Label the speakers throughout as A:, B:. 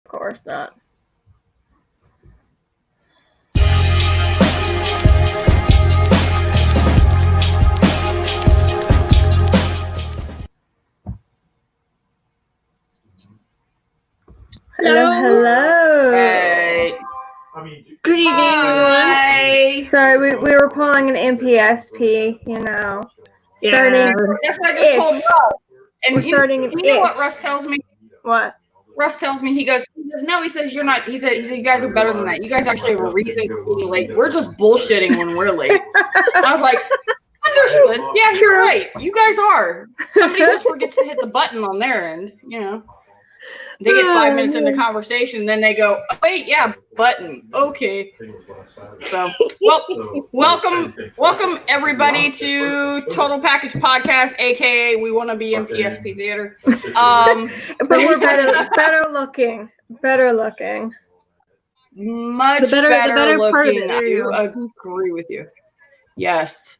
A: Of course not. Hello.
B: Hey.
C: Good evening, everyone.
A: Sorry, we were pulling an MPSP, you know.
C: Yeah.
B: That's what I just told Russ. And
A: We're starting
B: you know what Russ tells me?
A: What?
B: Russ tells me, he goes, no, he says, you're not, he said, you guys are better than that. You guys actually have a reason for being late. We're just bullshitting when we're late. I was like, understood. Yeah, you're right. You guys are. Somebody just forgets to hit the button on their end, you know. They get 5 minutes into conversation, then they go, oh, wait, yeah, button. Okay. So, well, welcome everybody to Total Package Podcast, aka We Want to Be in PSP Theater.
A: But we're better looking.
B: Much
C: The better part of
B: looking.
C: it.
B: I do agree with you. Yes.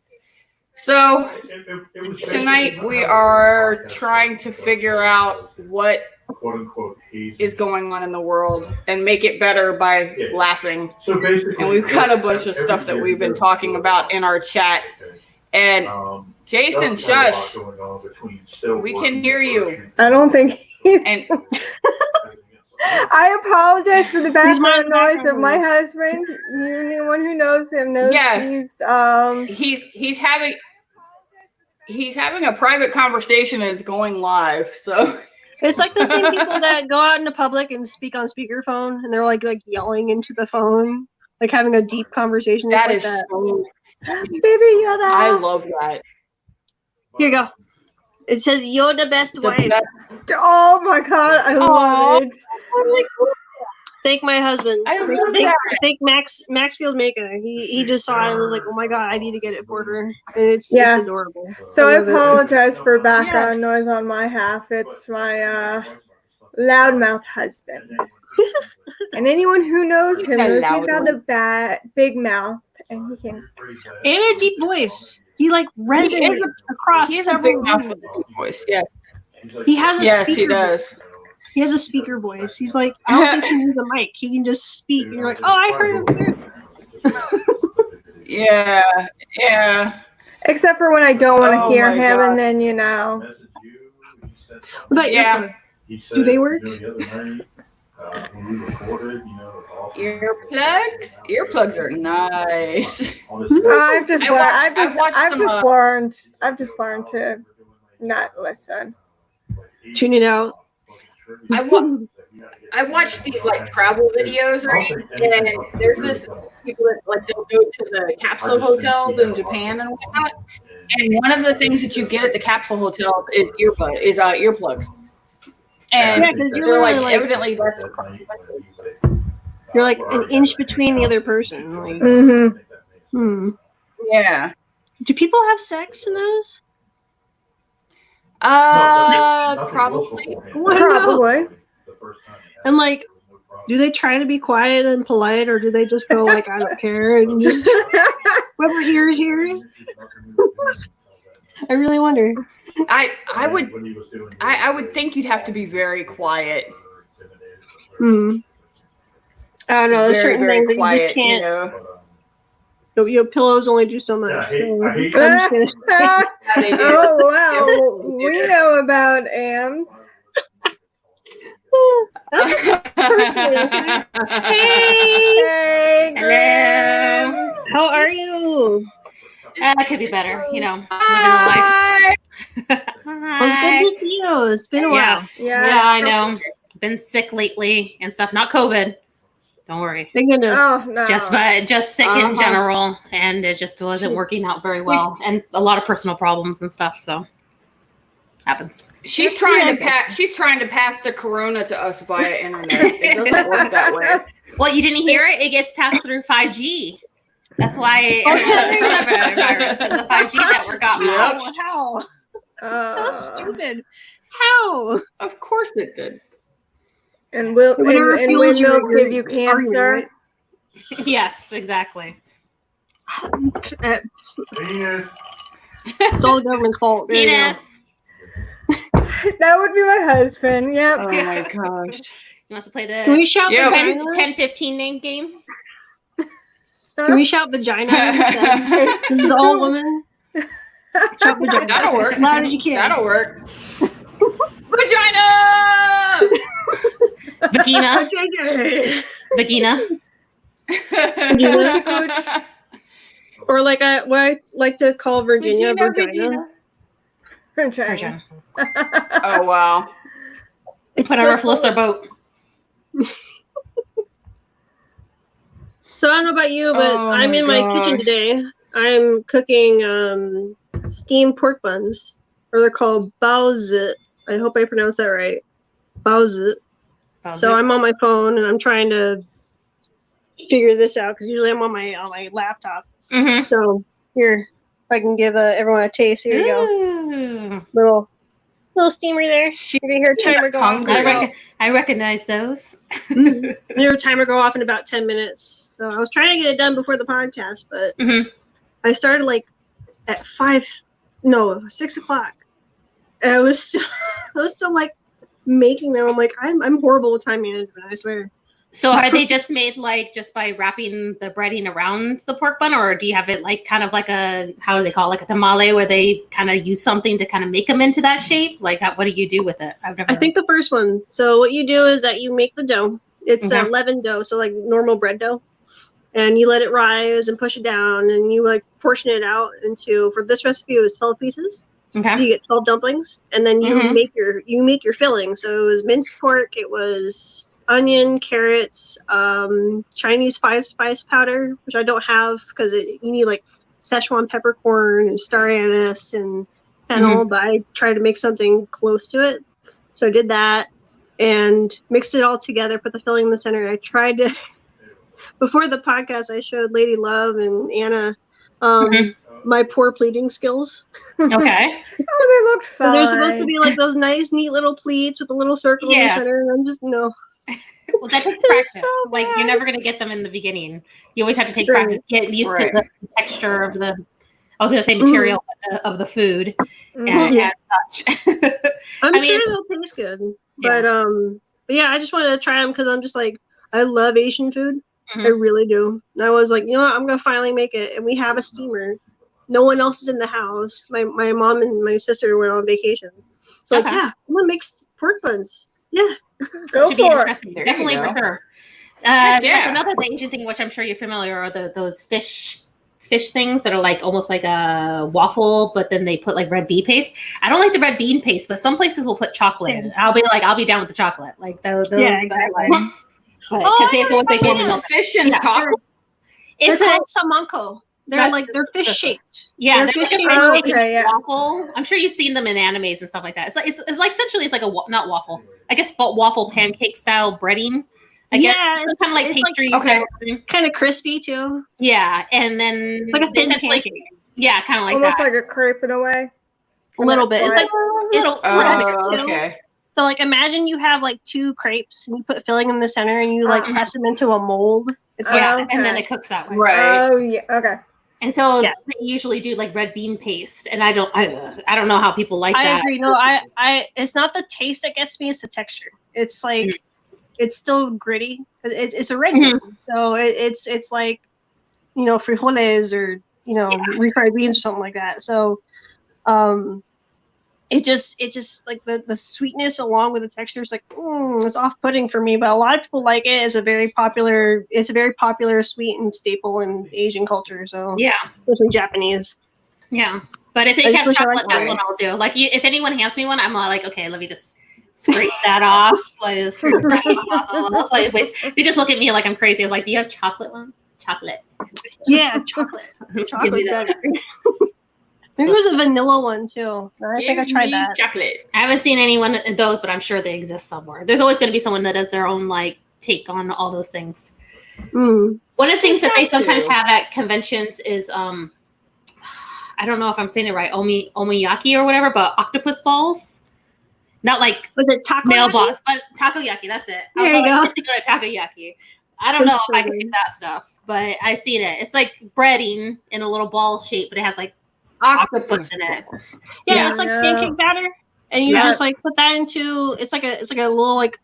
B: So tonight we are trying to figure out what is going on in the world and make it better by laughing. And we've got a bunch of stuff that we've been talking about in our chat. And Jason, shush. We can hear you.
A: I don't think
B: And
A: I apologize for the background noise of my husband. Anyone who knows him knows
B: he's having a private conversation and it's going live. So
C: It's like the same people that go out into public and speak on speakerphone, and they're like yelling into the phone, like having a deep conversation.
B: that
C: like
B: is
C: that.
B: so funny.
A: Baby Yoda.
B: I love that.
C: Here you go. It says you're the best wife.
A: Oh my god, I love it.
C: Thank my husband.
B: I love that.
C: Thank Maxfield Maka. He just saw it and was like, oh my god, I need to get it for her. And it's adorable.
A: So I
C: love it.
A: apologize for background noise on my half. It's my loudmouth husband. And anyone who knows him knows he's got a big mouth and he can.
C: And a deep voice. He resonates across
B: He has a
C: several
B: big mouth
C: rooms.
B: with his voice. Yeah.
C: He has a
B: Yes,
C: speaker
B: he does.
C: voice. He has a speaker voice. He's like, I don't think he needs a mic. He can just speak. And you're like, oh, I heard him.
B: Yeah.
A: Except for when I don't want to
B: Oh
A: hear
B: my
A: him,
B: God.
A: and then you know.
C: But
B: Yeah.
C: do they work?
B: Earplugs? Earplugs are nice.
A: I've just learned to not listen.
C: Tune it out.
B: I watched these travel videos, right? And there's this people that they'll go to the capsule hotels in Japan and whatnot. And one of the things that you get at the capsule hotel is earplugs. And
C: Yeah, 'cause
B: they're evidently that's
C: You're like an inch between the other person. Like,
A: Mm-hmm.
B: yeah.
C: do people have sex in those?
B: Probably.
A: Probably.
C: And do they try to be quiet and polite, or do they just go I don't care and just whoever hears hears? I really wonder.
B: I would think you'd have to be very quiet.
C: I don't know. There's
B: Very,
C: certain
B: very
C: things that
B: quiet,
C: you just can't.
B: You know.
C: Pillows only do so much. So I'm just gonna say.
B: Yeah, they do.
A: Oh wow, we know about AMs.
C: That's just personally.
A: Hey,
D: Hello.
A: Grams.
C: How are you?
D: It could be better, living the life.
B: Hi.
C: It's good to see you. It's been a while.
D: Yes.
A: Yeah.
D: Yeah, I know. Been sick lately and stuff. Not COVID. Don't worry.
C: Thank goodness.
A: Oh no.
D: Just sick in general, and it just wasn't working out very well, and a lot of personal problems and stuff. So happens.
B: She's trying to pass the corona to us via internet. It doesn't work that way.
D: Well, you didn't hear it. It gets passed through 5G. That's why everyone had coronavirus, because the 5G network got launched.
C: How? It's so stupid. How?
B: Of course it did.
A: And windmills give you cancer.
C: Right?
D: Yes, exactly.
C: It's all the government's fault. There you go.
D: Penis.
A: That would be my husband. Yep.
B: Oh my gosh.
D: You want us to play
C: Can we
D: the
C: shout
B: Yeah.
C: vagina?
D: 10-15 name game?
C: Can we shout vagina? instead? This is all women. Shout vagina.
B: That'll work.
C: As loud as you can.
B: That'll work. Vagina!
D: Vagina. Vagina.
C: Or like what I like to call Virginia, vagina.
D: Virgin.
B: Oh, wow.
C: It's
D: Put
C: so
D: her floats their
C: close.
D: boat.
C: So I don't know about you, but
B: Oh
C: I'm
B: my
C: in my kitchen
B: gosh.
C: today. I'm cooking steamed pork buns, or they're called baozi. I hope I pronounced that right. Baozi. So I'm on my phone and I'm trying to figure this out because usually I'm on my laptop.
D: Mm-hmm.
C: So here, if I can give everyone a taste. Here you go. Little steamer there. You're gonna hear a timer go off.
D: I recognize those.
C: There a timer go off in about 10 minutes. So I was trying to get it done before the podcast, but I started like at 6 o'clock. And I was still like making them. I'm like, I'm horrible with time management, I swear.
D: So are they just made like just by wrapping the breading around the pork bun, or do you have it like kind of like a, how do they call it, like a tamale, where they kind of use something to kind of make them into that shape? Like what do you do with it?
C: I think the first one. So what you do is that you make the dough. It's a leavened dough, so like normal bread dough, and you let it rise and push it down, and you like portion it out into. For this recipe, it was 12 pieces.
D: Okay.
C: So you get 12 dumplings, and then you make your filling. So it was minced pork. It was onion, carrots, Chinese 5-spice powder, which I don't have because you need like Szechuan peppercorn and star anise and fennel, but I tried to make something close to it. So I did that and mixed it all together, put the filling in the center. I tried to, before the podcast, I showed Lady Love and Anna my poor pleating skills.
D: Okay.
A: Oh, they looked fun.
C: So they're supposed to be like those nice, neat little pleats with a little circle in the center, and I'm just, no.
D: Well, that takes practice. Like you're never going to get them in the beginning. You always have to take practice, get used to the texture of the, I was going to say material of the food and such.
C: I'm sure they'll taste good, but yeah, I just wanted to try them because I'm just like, I love Asian food. I really do. And I was like, you know what, I'm going to finally make it. And we have a steamer. No one else is in the house. My mom and my sister went on vacation. So like, yeah, I'm going to make pork buns. Yeah.
A: Go
D: should be
A: for
D: interesting.
B: There
D: Definitely
B: you go.
D: for sure.
B: Yeah.
D: Like another Asian thing, which I'm sure you're familiar, are those fish things that are like almost like a waffle, but then they put like red bean paste. I don't like the red bean paste, but some places will put chocolate in it. I'll be down with the chocolate. Like those.
C: Yeah, exactly.
D: Because it's always like milk.
B: Fish and chocolate.
C: They're
D: It's
C: called samanko. They're fish shaped.
D: Yeah,
C: they're
D: they're like a
C: fish
D: fish
A: okay, yeah.
D: waffle. I'm sure you've seen them in animes and stuff like that. It's like essentially it's like not waffle. I guess waffle pancake style breading. I guess it's kind of like pastry.
B: okay.
C: Kind of crispy too.
D: Yeah, and then
C: Like a thin
D: like,
C: pancake.
D: yeah, kind of like
A: almost
D: that.
A: like a crepe in a way.
C: A little bit. It's like
D: Little-
C: little.
B: Okay.
C: So like imagine you have like 2 crepes and you put filling in the center and you like press them into a mold. It's
D: yeah,
C: like
D: and then it cooks that way.
B: Right.
A: Oh yeah. Okay.
D: And so
C: Yeah.
D: they usually do like red bean paste, and I don't know how people like
C: I
D: that.
C: agree. No, I it's not the taste that gets me, it's the texture. It's like it's still gritty. It's a red bean. So it's like, you know, frijoles or, you know, refried beans or something like that. So it just like the sweetness along with the texture is like it's off-putting for me, but a lot of people like it. It's a very popular sweet and staple in Asian culture, so
D: Yeah,
C: especially Japanese.
D: yeah. But if
C: I
D: they
C: just
D: have
C: wish I
D: chocolate,
C: liked
D: that's
C: it.
D: what I'll do. Like, if anyone hands me one, I'm like, okay, let me just scrape that off. Like, just scrape that off. I was like, wait, they just look at me like I'm crazy. I was like, do you have chocolate ones? Chocolate.
C: Yeah, chocolate.
D: Give
C: Chocolate
D: me that.
C: better. There was a vanilla one too. I think I tried that.
B: Chocolate.
D: I haven't seen anyone of those, but I'm sure they exist somewhere. There's always going to be someone that does their own like take on all those things.
C: Mm.
D: One of the things that they sometimes
B: too.
D: have at conventions is I don't know if I'm saying it right, omiyaki or whatever, but octopus balls. Not like
C: Was it taco?
D: mailbox, but takoyaki. That's it.
C: There you go.
D: I think of takoyaki. I don't know if I can do that stuff, but I've seen it. It's like breading in a little ball shape, but it has like octopus in it.
C: Yeah,
D: Yeah.
C: it's like pancake batter, and you
A: Yeah.
C: just like put that into. It's like a little like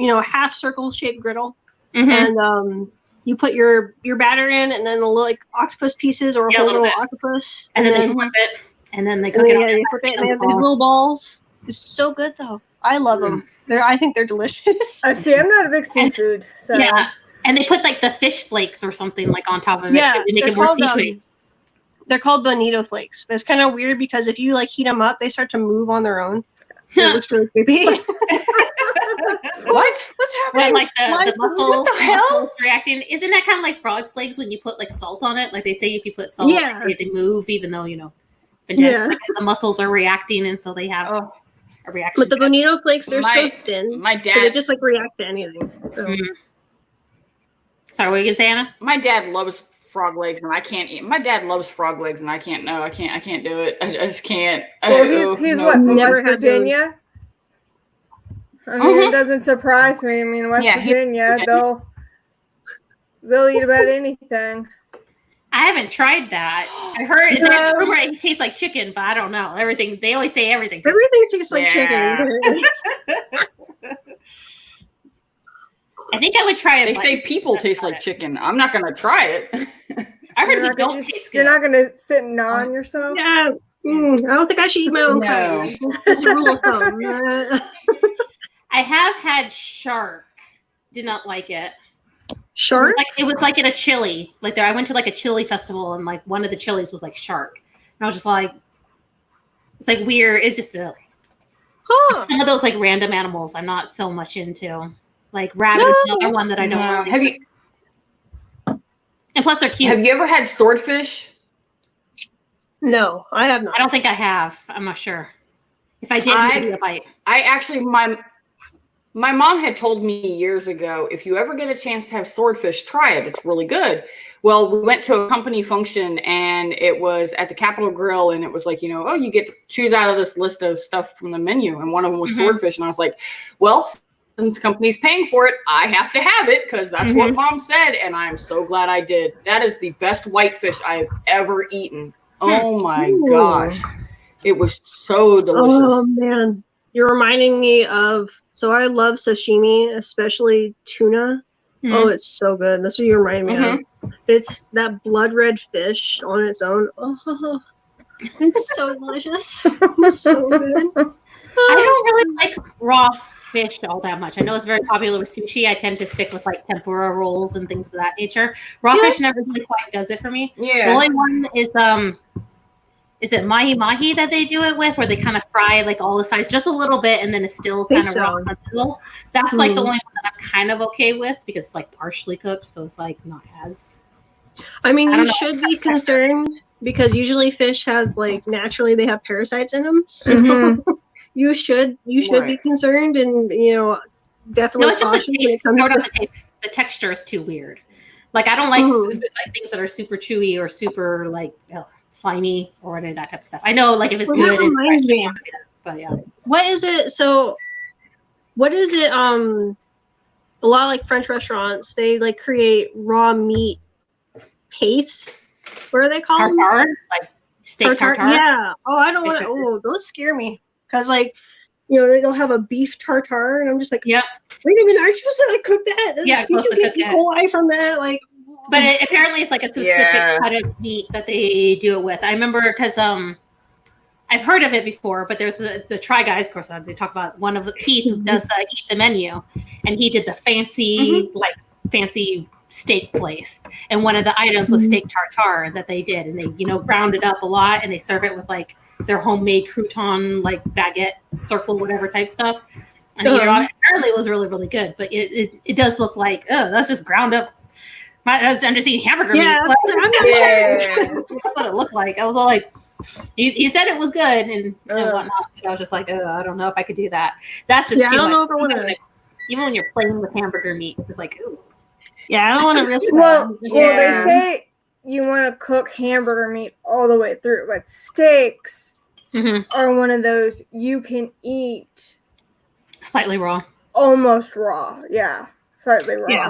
C: half circle shaped griddle,
D: Mhm.
C: and you put your batter in, and then the little like octopus pieces or a
D: Yeah, a
C: whole
D: little
C: little
D: bit.
C: octopus,
D: And then they
C: then
D: flip it, and then they
C: and
D: cook
C: then,
D: it on
C: yeah,
D: the
C: you
D: side
C: flip
D: so
C: it,
D: it
C: and they
D: doesn't
C: have these
D: fall.
C: little balls. It's so good though. I love them. I think they're delicious.
A: See, I'm not a big seafood, so
D: Yeah, and they put like the fish flakes or something like on top of it too, to make
C: they're
D: it more
C: called,
D: seafoody.
C: they're called bonito flakes. But it's kind of weird because if you like heat them up, they start to move on their own. It looks really creepy.
B: What?
C: What's happening?
D: When like
C: Why-
D: the mussels,
B: what the hell?
D: mussels reacting, isn't that kind of like frog's legs when you put like salt on it? Like they say if you put salt,
C: Yeah.
D: they move, even though it's been dead.
C: Yeah.
D: I guess the mussels are reacting, and so they have
B: Oh,
D: a reaction.
C: But the bonito flakes, they're so
B: My-
C: thin,
B: my
C: so they
B: dad,
C: just like react to anything. So
D: Mhm. Sorry, what were you gonna say, Anna?
B: my dad loves frog legs, and I can't eat. My dad loves frog legs, and I can't. No, I can't do it. I just can't.
A: well, he's
B: no.
A: what, from
C: Never
A: West
C: had
A: Virginia? I mean,
B: Mhm.
A: it doesn't surprise me. I mean, West
B: Yeah, he's
A: Virginia,
B: Virginia.
A: they'll eat about anything.
D: I haven't tried that. I heard there's a rumor it tastes like chicken, but I don't know. Everything they always say everything tastes
C: everything tastes like
B: Yeah.
C: chicken.
D: I think I would try it.
B: They
D: but
B: say people
D: I've
B: taste
D: tried
B: like
D: it.
B: chicken. I'm not gonna try it.
D: I heard
A: You're
D: they
A: not gonna-
D: don't taste
A: You're
D: good.
A: not going to sit and gnaw on yourself?
C: Yeah. I don't think I should eat my own
B: No.
C: kind. It's just a rule of thumb.
D: I have had shark. Did not like it.
C: Shark?
D: It was like in a chili. Like there, I went to like a chili festival, and like one of the chilies was like shark, and I was just like, it's like weird. It's just
C: Huh.
D: some of those like random animals I'm not so much into. Like rabbit is another one that I don't.
B: No.
D: Really
B: Have you
D: and plus they're cute.
B: have you ever had swordfish?
C: No, I have
D: I
C: not.
D: don't think I have. I'm not sure. If I did, maybe a bite.
B: I actually my mom had told me years ago, if you ever get a chance to have swordfish, try it. It's really good. Well, we went to a company function, and it was at the Capitol Grill, and it was like, oh, you get to choose out of this list of stuff from the menu, and one of them was
D: Mhm.
B: swordfish, and I was like, well, since the company's paying for it, I have to have it because that's what Mom said, and I am so glad I did. That is the best whitefish I've ever eaten. Oh my
C: Ooh.
B: gosh, it was so delicious.
C: Oh man, you're reminding me of. So I love sashimi, especially tuna.
D: Mhm.
C: Oh, it's so good. That's what you remind me of. It's that blood red fish on its own. Oh, it's so delicious. It's so good.
D: I don't really like raw fish all that much. I know it's very popular with sushi. I tend to stick with like tempura rolls and things of that nature. Raw
C: Yeah.
D: fish never really quite does it for me. The
B: Yeah.
D: only one is it mahi mahi that they do it with, where they kind of fry like all the sides just a little bit, and then it's still
C: Think
D: kind of raw
C: so.
D: in the middle. That's like the
C: Mhm.
D: only one that I'm kind of okay with because it's like partially cooked, so it's like not as.
C: I mean,
D: I don't
C: you
D: know.
C: should be concerned because usually fish have like naturally they have parasites in them. So
A: Mhm.
C: you should be
B: Right.
C: concerned and definitely
D: No, it's just
C: cautious
D: the
C: when it
D: taste.
C: comes
D: No,
C: to
D: not the taste. The texture is too weird. Like I don't like like things that are super chewy or super like slimy or any of that type of stuff. I know, like if it's
C: Well, that
D: good,
C: reminds
D: it's fresh,
C: me.
D: it's not good, but yeah.
C: What is it? So, what is it? A lot of like French restaurants, they like create raw meat pastes. What are they called?
D: Tartare, like steak tartare.
C: Yeah. Oh, I don't want to.
D: Steak
C: Oh, those scare me because like they'll have a beef tartare, and I'm just like,
D: Yep.
C: wait a minute, aren't you supposed to like cook that?
D: Yeah,
C: Can't
D: supposed
C: you
D: to
C: get
D: cook
C: E.
D: it.
C: coli from that? Like,
D: But apparently, it's like a specific
B: Yeah.
D: cut of meat that they do it with. I remember because I've heard of it before, but there's the Try Guys, of course. They talk about one of the Keith who does the Eat the Menu, and he did the fancy fancy steak place, and one of the items was steak tartare that they did, and they ground it up a lot, and they serve it with like their homemade crouton, like baguette circle, whatever type stuff. And apparently it was really really good, but it does look like that's just ground up. I'm just eating hamburger meat.
C: yeah,
D: Like,
B: Yeah.
D: that's what it looked like. I was all like, he said it was good and whatnot. But I was just like, I don't know if I could do that. That's just
C: Yeah, I
D: too
C: don't
D: much.
C: know if I wanna-
D: Even when you're playing with hamburger meat, it's like, ooh.
C: yeah, I don't want to risk
A: Well,
C: that.
A: well, they
B: Yeah.
A: say you want to cook hamburger meat all the way through, but steaks are one of those you can eat
D: Slightly raw.
A: almost raw. Yeah, slightly raw.
C: Yeah.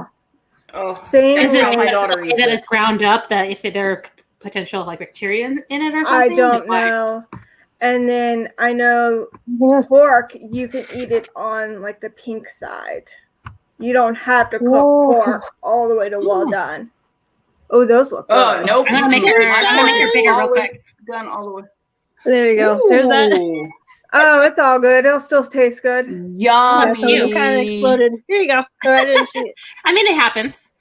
B: Oh,
A: Same
B: Is
A: with
B: it how my daughter
D: the way
B: eats
D: that
B: it.
D: it's ground up, that if there are potential like bacteria in it or
A: I
D: something?
A: don't
D: Like,
A: know. And then I know pork, you can eat it on like the pink side. You don't have to cook
C: Whoa.
A: pork all the way to well done. Oh, those look good.
B: Oh, nope.
D: I'm gonna make her bigger real quick.
B: Done all the way.
C: There you go. There's that.
B: Ooh,
A: Oh, it's all good. It'll still taste good.
C: Yeah,
B: Yummy.
C: so it kind of exploded. Here you go. Oh, I didn't see it.
D: I mean, it happens.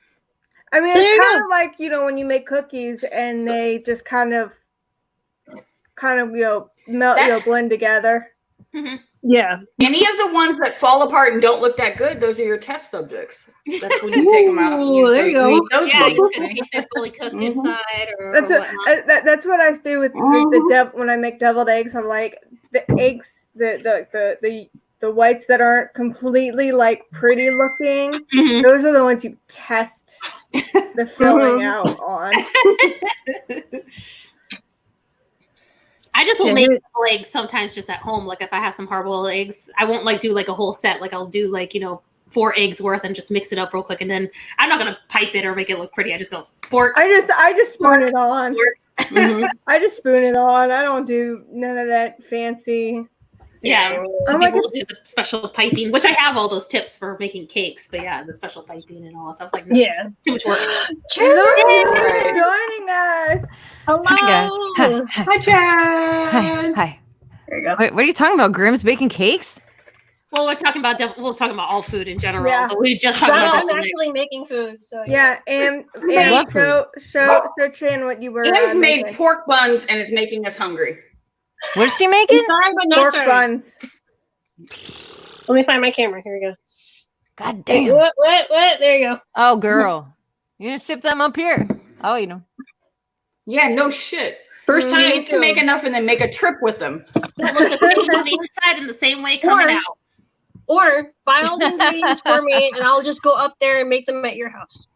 A: I mean,
C: So there you
A: it's kind of like, when you make cookies and they just kind of melt, blend together.
C: Yeah.
B: Any of the ones that fall apart and don't look that good, those are your test subjects. That's when you take them out. And
C: Ooh, there you go.
B: eat those
D: Yeah,
B: ones.
D: they're fully cooked inside or
A: That's
D: whatnot.
A: that's what I do with the when I make deviled eggs. I'm like the eggs, the whites that aren't completely like pretty looking.
D: Mhm.
A: Those are the ones you test the filling out on.
D: I just will
C: Yeah,
D: make
C: dude.
D: eggs sometimes just at home. Like if I have some hard-boiled eggs, I won't like do like a whole set. Like I'll do like 4 eggs worth and just mix it up real quick. And then I'm not gonna pipe it or make it look pretty. I just go fork.
A: I just spoon it on.
B: Mhm.
A: I just spoon it on. I don't do none of that fancy.
D: Yeah,
A: I'm
D: some
A: like,
D: people do the special piping, which I have all those tips for making cakes. But yeah, the special piping and all that. So I was like, no,
C: Yeah.
D: too much work.
A: look who's
B: Right.
A: joining us.
C: Hello.
E: Hi, guys. Hi.
B: Hi, Chad.
E: Hi.
C: There you go.
E: Wait, what are you talking about? Grimm's baking cakes?
D: Well, we're talking about all food in general.
A: Yeah.
D: But we just talking about
C: I'm
D: deviled eggs.
C: actually making food, so
A: Yeah, and
E: love
A: show Chan what you were
B: Am's made
A: making.
B: pork buns and is making us hungry.
E: What is she making?
C: Sorry, but not
A: Pork
C: sorry.
A: buns.
C: Let me find my camera. Here we go.
E: God
C: Wait,
E: damn.
C: what? There you go.
E: Oh, girl. You gonna ship them up here? I'll eat them.
B: Yeah, no shit.
C: First
B: She
C: time
B: needs to make enough and then make a trip with them.
D: It looks the same on the inside and the same way coming out.
C: Or buy all the ingredients for me, and I'll just go up there and make them at your house.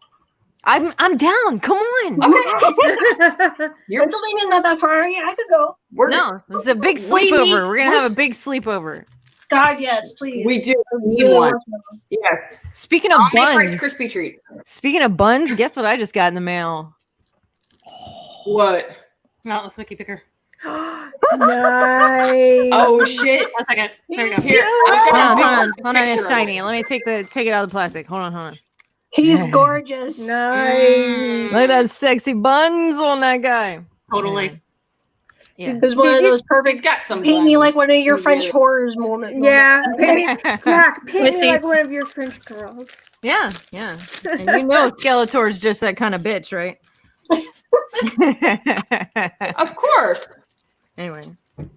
E: I'm down. Come on.
B: Okay. You're,
C: Pennsylvania's not that far. Yeah, I could go.
B: we're,
E: No, it's a big
B: We need-
E: sleepover. We're gonna have a
B: we're-
E: big sleepover.
C: God, yes, please.
B: We do
C: I
B: need
C: really
B: one.
C: want to.
B: Yes.
E: Speaking of
B: I'll make
E: buns,
B: Rice Krispie treats.
E: guess what I just got in the mail?
B: What?
D: No, let's make it bigger.
A: Nice.
B: Oh shit.
D: 1 second. There we go.
B: Here, I've
E: Hold
B: got
E: on,
B: a
E: hold on,
B: big
E: hold on. It's
B: picture of it.
E: shiny. Let me take it out of the plastic. Hold on.
C: He's gorgeous.
A: Nice.
E: Look at that sexy buns on that guy.
D: Totally.
E: Yeah.
C: It's one of those
B: He's
C: perfect.
B: got some
C: Paint me
B: buns.
C: like one of your
B: We
C: French
B: get it.
C: horrors moment.
A: Yeah, paint me
C: Let me
A: like
C: see.
A: one of your French girls.
E: Yeah. And you know Skeletor's just that kind of bitch, right?
B: Of course.
E: Anyway,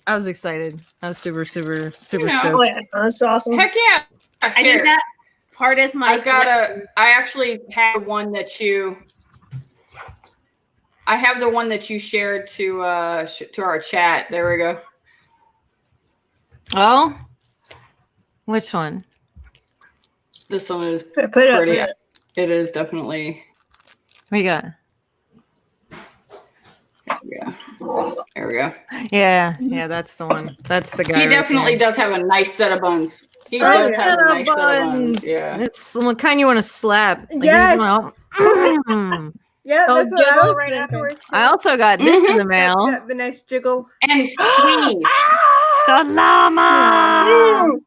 E: I was excited. I was super
B: know.
E: stoked.
C: Oh yeah, that's awesome.
B: Heck yeah.
D: I
B: Here.
D: think that part is my
B: I actually have one that I have the one that you shared to our chat. There we go.
E: Oh? Which one?
B: This one is
C: Put it up.
B: pretty. It is definitely.
E: What you got?
B: Yeah. There we go.
E: Yeah, that's the one. That's the guy.
B: He
E: right
B: definitely
E: there.
B: does have a nice set of buns. He
E: Nice
B: does have
E: set
B: a
E: of
B: nice set of buns.
E: buns.
B: Yeah.
E: It's the kind you want to slap. Like,
A: Yes. Yeah,
C: Oh,
A: that's what I
C: jiggle
A: was
C: right
A: thinking.
C: afterwards.
E: I also got this in the mail.
A: The nice jiggle.
B: And squeeze.
E: The llama.
C: Mm.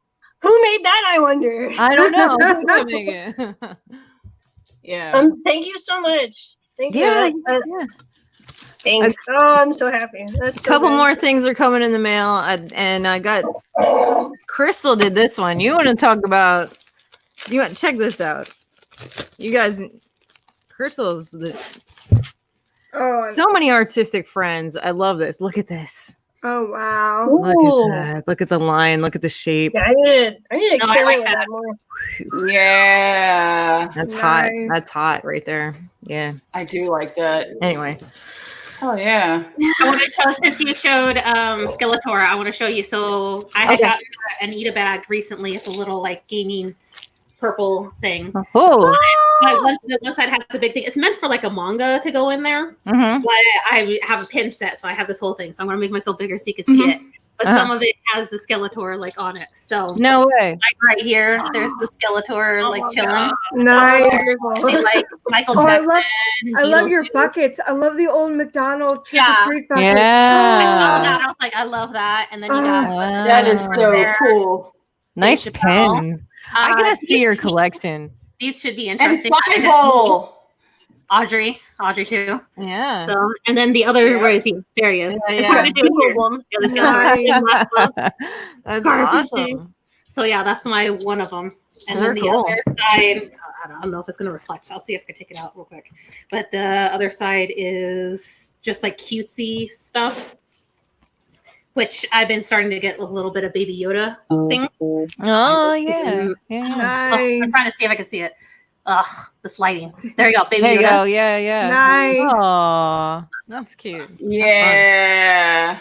C: Who made that? I wonder.
E: I don't know. Who's gonna make it? Yeah.
C: Thank you so much. Thank you.
E: Yeah,
C: That- Thanks. Oh, I'm so happy. That's
E: A
C: so
E: couple
C: good.
E: more things are coming in the mail, and I got Crystal did this one. You want to talk about? You want check this out? You guys, Crystal's
A: Oh,
E: so many artistic friends. I love this. Look at this.
A: oh wow.
E: Look
C: Ooh.
E: at that. Look at the line. Look at the shape.
C: Yeah, I need to
D: I
C: experiment
D: like
C: with
D: that.
C: that more.
B: Yeah.
E: That's hot.
A: Nice.
E: That's hot right there. Yeah.
B: I do like that.
E: Anyway.
B: Oh yeah.
D: I want to show, since you showed Skeletor, I want to show you. So I had
E: Okay.
D: gotten an Anita bag recently. It's a little like gaming purple thing.
E: Oh.
D: One side has a big thing. It's meant for like a manga to go in there.
E: Mm-hmm.
D: But I have a pin set, so I have this whole thing. So I'm gonna make myself bigger so you can see it. But some of it has the Skeletor like on it. So
E: No way.
D: like right here, there's the Skeletor like chilling.
A: Nice.
D: I see like Michael
A: Oh, I
D: Jackson.
A: I love your
D: Beetlejuice.
A: buckets. I love the old McDonald's trick or
D: Yeah.
A: treat bucket.
D: I love
E: Yeah.
D: that. I was like, I love that. And then you got
B: That is
E: Wow.
B: so
D: There.
B: cool.
E: Nice
D: Chappelle.
E: pins. I gotta see your collection.
D: These should be
B: And
D: interesting.
B: Bible.
D: Audrey too.
E: Yeah.
D: So, and then the other,
B: Yeah.
D: where is he? There he is.
E: Yeah,
D: It's
E: yeah.
D: hard to do here.
C: Them.
D: Yeah, this guy's
E: That's
D: Garbage
E: awesome.
D: So yeah, that's my one of them. And
E: They're
D: then the
E: cool.
D: other side, I don't know if it's going to reflect. I'll see if I can take it out real quick. But the other side is just like cutesy stuff, which I've been starting to get a little bit of Baby Yoda things.
E: Oh yeah. Yeah.
D: So I'm trying to see if I can see it. Ugh, this lighting. There you go, Baby
E: There you
D: Yoda.
E: go. Yeah, yeah.
A: Nice.
E: Oh, that's cute.
B: Yeah.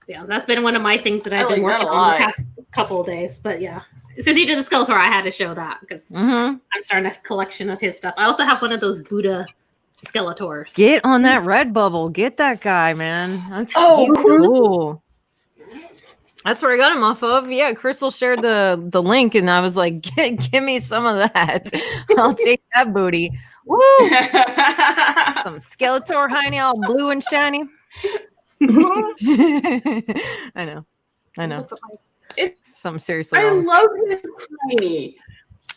D: Yeah, that's been one of my things that I've
B: I
D: been
B: like that
D: working
B: a
D: on
B: lot.
D: the past couple of days. But yeah, since you did the Skeletor, I had to show that because
E: Mm-hmm.
D: I'm starting a collection of his stuff. I also have one of those Buddha Skeletors.
E: Get on that red bubble. Get that guy, man. That's
B: Oh,
E: cool. That's where I got him off of. Yeah, Crystal shared the link, and I was like, "Give me some of that. I'll take that booty." Woo! Some Skeletor Heine, all blue and shiny. I know. Some seriously.
B: I
E: wrong.
B: love his tiny.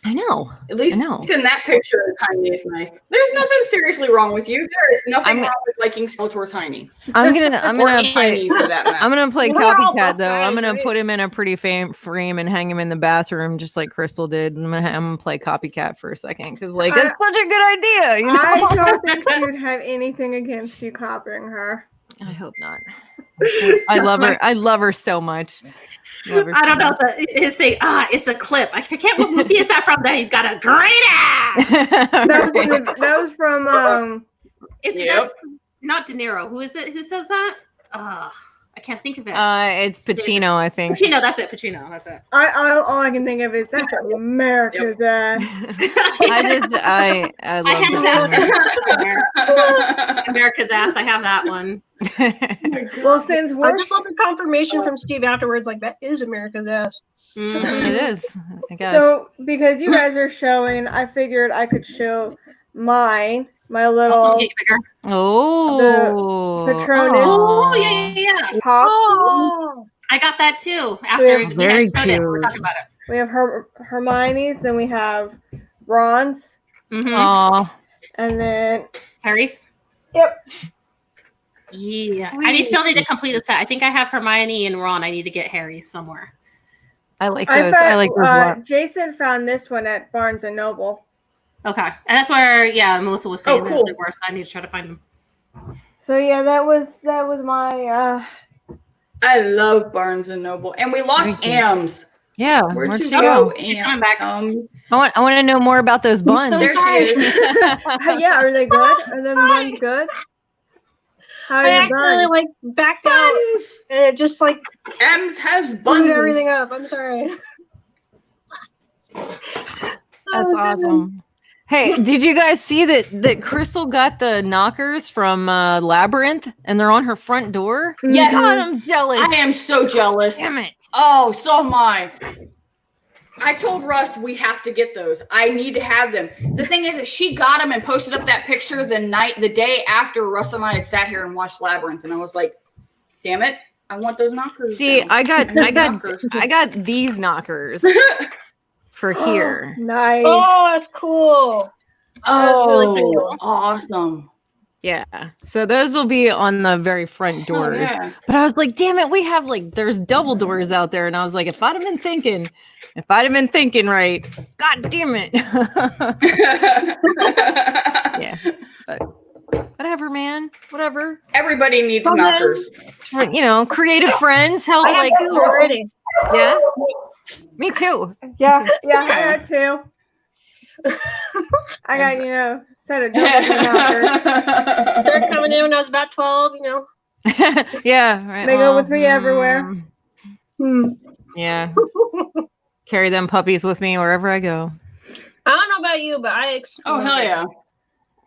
E: I know.
B: At least
E: I know.
B: in that picture, tiny is nice. There's nothing seriously wrong with you. There is nothing
E: I'm-
B: wrong with liking Skeletor tiny.
E: I'm
B: Or
E: gonna play.
B: tiny for that matter.
E: I'm gonna play
C: We're all
E: copycat
C: both
E: though. I'm
C: guys,
E: gonna
C: right?
E: put him in a pretty frame and hang him in the bathroom, just like Crystal did. I'm gonna play copycat for a second because like it's such a good idea. You know?
A: I don't think she would have anything against you copying her.
E: I hope not. I love her. I love her so much. Love her
D: I
E: so
D: don't know
E: much.
D: if it's it's a clip. I forget what movie is that from. That he's got a great ass.
A: That was from
D: Is
B: Yep.
D: that's not De Niro? Who is it? Who says that? I can't think of it.
E: It's Pacino, I think.
D: Pacino. That's it. Pacino. That's it.
A: all I can think of is that's America's ass.
E: I
D: I
E: love
D: have
E: that.
D: that. America's ass. I have that one.
A: Well, since
C: I
A: we're
C: just love the confirmation from Steve afterwards. Like that is America's ass.
D: Mhm.
E: It is, I guess.
A: so because you guys are showing, I figured I could show mine, my
D: Oh,
A: little
D: get bigger.
E: Oh,
A: Patronus.
D: Oh, yeah.
A: pop.
C: Oh,
D: I got that too. After
A: Yeah.
D: we
E: Very
D: had showed it, we were
E: cute.
D: talking about it.
A: We have Hermione's, then we have Ron's,
D: Mm-hmm.
E: Aw.
A: and then
D: Harry's.
A: Yep.
D: Yeah, I still need to complete a set. I think I have Hermione and Ron. I need to get Harry's somewhere.
E: I like
A: I
E: those.
A: found,
E: I like those a lot.
A: Jason found this one at Barnes and Noble.
D: Okay, and that's where Melissa was saying
B: Oh,
D: that
B: cool.
D: they were. So I need to try to find them.
A: So yeah, that was my
B: I love Barnes and Noble, and we lost
E: Thank you.
B: Ams.
E: Yeah,
B: Where'd
E: where'd
B: you
E: she
B: go?
E: go?
D: She's coming back.
E: I want to know more about those buns.
C: so
B: There she
C: sorry.
B: is.
A: yeah. Are they good? Are them buns good? How are
C: I
A: your
C: accidentally
A: buns?
C: like backed out,
B: Buns.
C: and it just like
B: M's has
C: screwed
B: buns.
C: everything up. I'm sorry.
E: That's awesome. Hey, did you guys see that Crystal got the knockers from Labyrinth and they're on her front door?
B: Yes.
E: God, I'm jealous.
B: I am so jealous.
E: Damn it.
B: Oh, so am I. I told Russ we have to get those. I need to have them. The thing is that she got them and posted up that picture the day after Russ and I had sat here and watched Labyrinth, and I was like, "Damn it, I want those knockers."
E: See,
B: now."
E: I got
B: Knockers.
E: I got these knockers for here.
A: Nice.
C: Oh, that's cool.
B: Oh,
C: That's really cool.
B: awesome.
E: Yeah. So those will be on the very front
B: Oh,
E: doors.
B: yeah.
E: But I was like, damn it, we have there's double doors out there. And I was like, if I'd have been thinking right, god damn it. Yeah. But whatever, man. Whatever.
B: Everybody needs
C: Okay.
B: knockers.
E: Creative friends help
C: I have
E: like
C: two already.
E: yeah. Me too.
A: Yeah, I got two. I got set of double knockers.
C: They're coming in when I was about 12.
E: Yeah. Right.
A: They go with me everywhere.
E: Yeah. Carry them puppies with me wherever I go.
C: I don't know about you, but I
B: Oh
C: exploded.
B: hell yeah!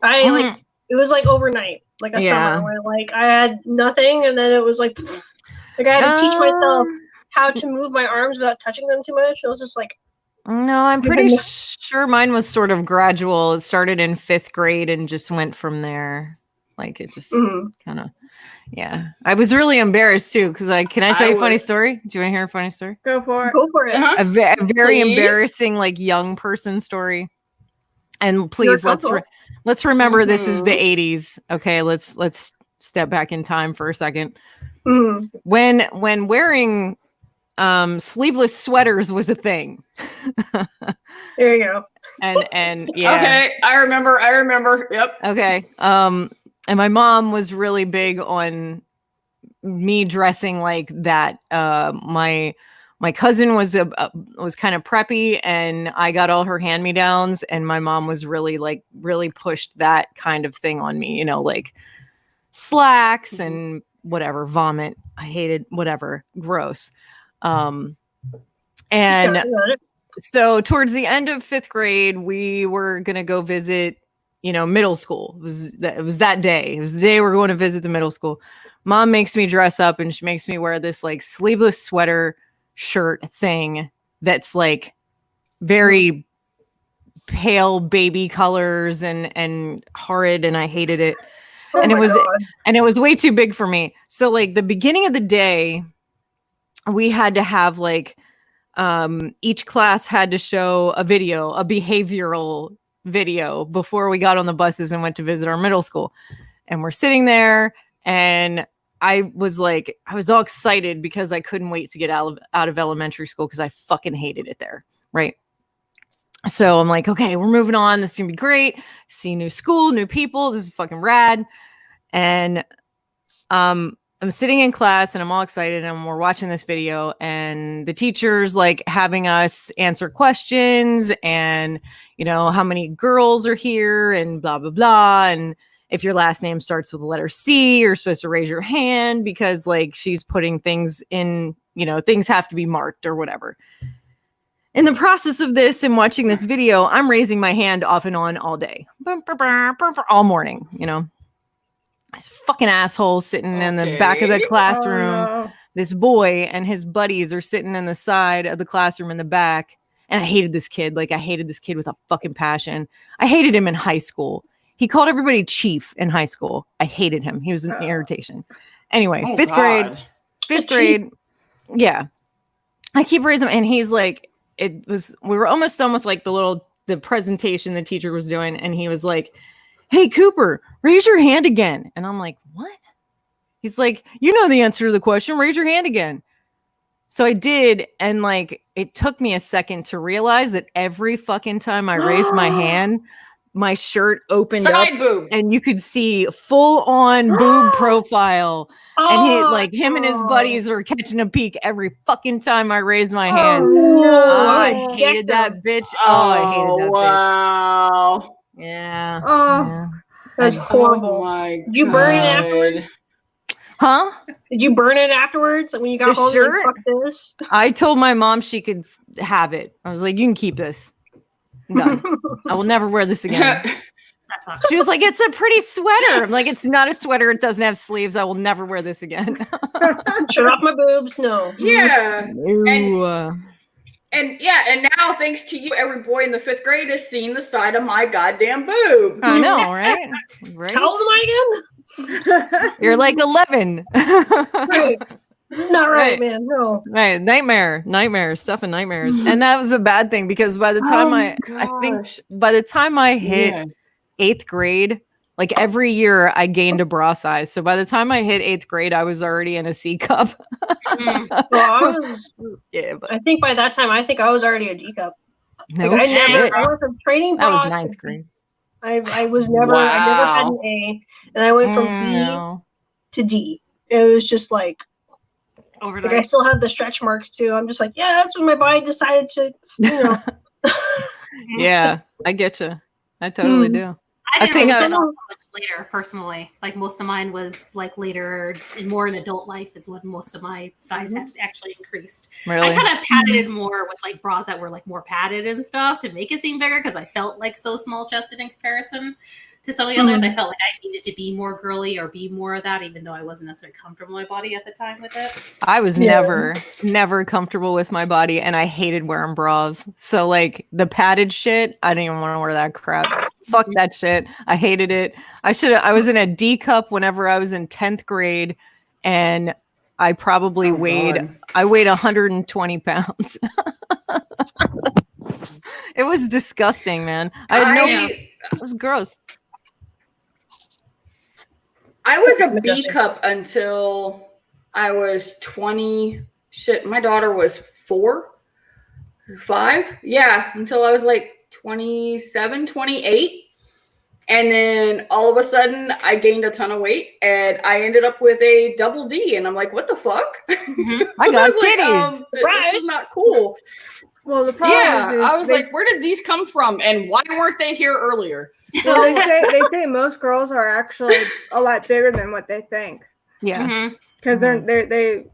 C: I like it was like overnight, like a
E: Yeah.
C: summer where like I had nothing, and then it was like I had to teach myself how to move my arms without touching them too much. It was just like
E: No, I'm pretty sure mine was sort of gradual. It started in 5th grade and just went from there. Like it just kind of, yeah. I was really embarrassed too because can I tell you a funny story? Do you want to hear a funny story?
A: Go for it.
C: go for it.
B: Uh-huh.
E: A very
B: Please.
E: embarrassing young person story. And please let's remember this is the
B: Mhm.
E: 80s. Okay, let's step back in time for a second.
C: Mhm.
E: When wearing sleeveless sweaters was a thing.
C: There you go.
E: And yeah.
B: Okay, I remember. Yep.
E: Okay. And my mom was really big on me dressing like that. My cousin was kind of preppy, and I got all her hand-me-downs, and my mom was really pushed that kind of thing on me, like slacks and whatever, vomit. I hated whatever, gross. And
C: Got it.
E: so towards the end of 5th grade, we were going to go visit, middle school. It was that day. It was the day we were going to visit the middle school. Mom makes me dress up, and she makes me wear this like sleeveless sweater shirt thing that's like very pale baby colors and horrid, and I hated it.
C: Oh
E: And it
C: my
E: was
C: God.
E: and it was way too big for me. So like the beginning of the day, we had to have like each class had to show a behavioral video before we got on the buses and went to visit our middle school. And we're sitting there, and I was all excited because I couldn't wait to get out of elementary school because I fucking hated it there. Right. So I'm like, okay, we're moving on. This is gonna be great. See new school, new people. This is fucking rad. And I'm sitting in class, and I'm all excited, and we're watching this video, and the teacher's like having us answer questions and, how many girls are here and blah, blah, blah. And if your last name starts with the letter C, you're supposed to raise your hand because like she's putting things in, things have to be marked or whatever. In the process of this and watching this video, I'm raising my hand off and on all day, all morning, This fucking asshole sitting in the back of the
B: Okay.
E: classroom.
A: Oh, no.
E: This boy and his buddies are sitting in the side of the classroom in the back. And I hated this kid. Like, I hated this kid with a fucking passion. I hated him in high school. He called everybody chief in high school. I hated him. He was an irritation. Anyway,
B: Oh,
E: fifth
B: God.
E: grade. Yeah. I keep raising him. And he's like, we were almost done with like the presentation the teacher was doing. And he was like, hey, Cooper, raise your hand again. And I'm like, what? He's like, you know the answer to the question. Raise your hand again. So I did. And like, it took me a second to realize that every fucking time I raised my hand, my shirt opened
B: Side
E: up
B: boob.
E: and you could see full on boob profile. And him and his buddies are catching a peek every fucking time I raised my hand.
A: no.
E: I hated that bitch. Oh, I hated that bitch.
B: Wow.
E: Yeah.
A: Oh.
E: Yeah.
C: That's
B: Oh
C: horrible.
B: my
C: Did you burn it
B: God.
C: afterwards?
E: Huh?
C: Did you burn it afterwards? Like when you got
E: The
C: home, you're
E: shirt?
C: like, fuck this.
E: I told my mom she could have it. I was like, you can keep this. Done. I will never wear this again.
D: That's not
E: She was like, it's a pretty sweater. I'm like, it's not a sweater. It doesn't have sleeves. I will never wear this again.
C: Shut off my boobs. No.
B: Yeah.
E: Ooh.
B: And now thanks to you, every boy in the 5th grade has seen the side of my goddamn boob.
E: I know, right? Right?
C: How old am I
E: You're like 11.
C: again? This is not right,
E: Right.
C: man. No.
E: Right, nightmares, stuff and nightmares. And that was a bad thing because by the time
B: Oh,
E: I think
B: gosh.
E: by the time I hit
B: Yeah.
E: 8th grade, like every year I gained a bra size. So by the time I hit 8th grade, I was already in a C cup.
C: Well,
E: Yeah, but
C: I think by that time, I was already a D cup.
E: no
C: Like,
E: shit.
C: I went from training
E: That was
C: bras.
E: 9th grade.
C: I was never, I never had an
B: Wow.
C: A, and I went from B
E: No.
C: to D. It was just like I
D: overnight.
C: still have the stretch marks too. I'm just like, yeah, that's when my body decided to, you know.
E: Yeah, I get you. I totally do.
D: I
E: I
D: didn't
E: think
D: really
E: I-
D: get off so much later, personally. Like most of mine was like later, and more in adult life is when most of my size had actually increased.
E: Really.
D: I kind of padded it more with like bras that were like more padded and stuff to make it seem bigger because I felt like so small chested in comparison to some of the others. I felt like I needed to be more girly or be more of that, even though I wasn't necessarily comfortable in my body at the time with it.
E: I was
C: Yeah.
E: never comfortable with my body, and I hated wearing bras. So like the padded shit, I didn't even want to wear that crap. Fuck that shit. I hated it. I was in a D cup whenever I was in 10th grade, and I probably
B: Oh,
E: weighed
B: God.
E: I weighed 120 pounds. It was disgusting, man. I had no. It was gross.
B: I was a B cup until I was 20. Shit, my daughter was 4 or 5. Yeah, until I was like 27, 28. And then all of a sudden I gained a ton of weight and I ended up with a double D. And I'm like, what the fuck?
E: I got titties.
B: This is not cool.
A: Well, the problem is
B: I was like, where did these come from? And why weren't they here earlier?
A: So they say most girls are actually a lot bigger than what they think.
E: Yeah.
A: Because they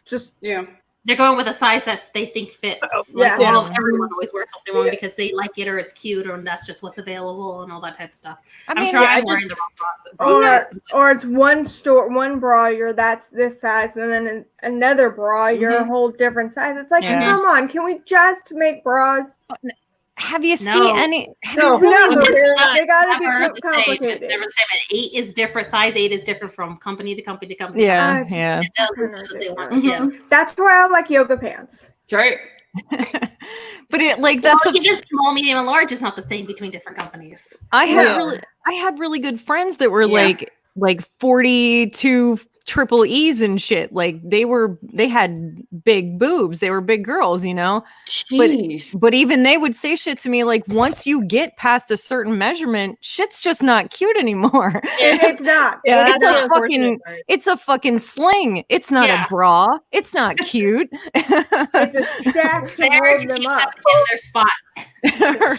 A: just
D: they're going with a size that they think fits. Everyone always wears something wrong because they like it or it's cute or that's just what's available and all that type of stuff. I'm sure I'm wearing the wrong size.
A: Or it's one bra, that's this size, and then another bra, you're a whole different size. It's like, come on, can we just make bras?
E: Have you seen any?
A: No, they gotta be
D: complicated. It's never the same. 8 is different. Size 8 is different from company to company to company.
E: Yeah.
A: That's why I like yoga pants.
B: That's right.
E: But that's
D: even small, medium, and large is not the same between different companies.
E: I had really good friends that were like 42 triple E's and shit. Like they had big boobs. They were big girls, you know.
B: Jeez.
E: But even they would say shit to me like, once you get past a certain measurement, shit's just not cute anymore.
A: It's not.
E: Yeah, it's a fucking sling. It's not a bra. It's not cute.
A: It's a stack to hold them up
D: in their spot.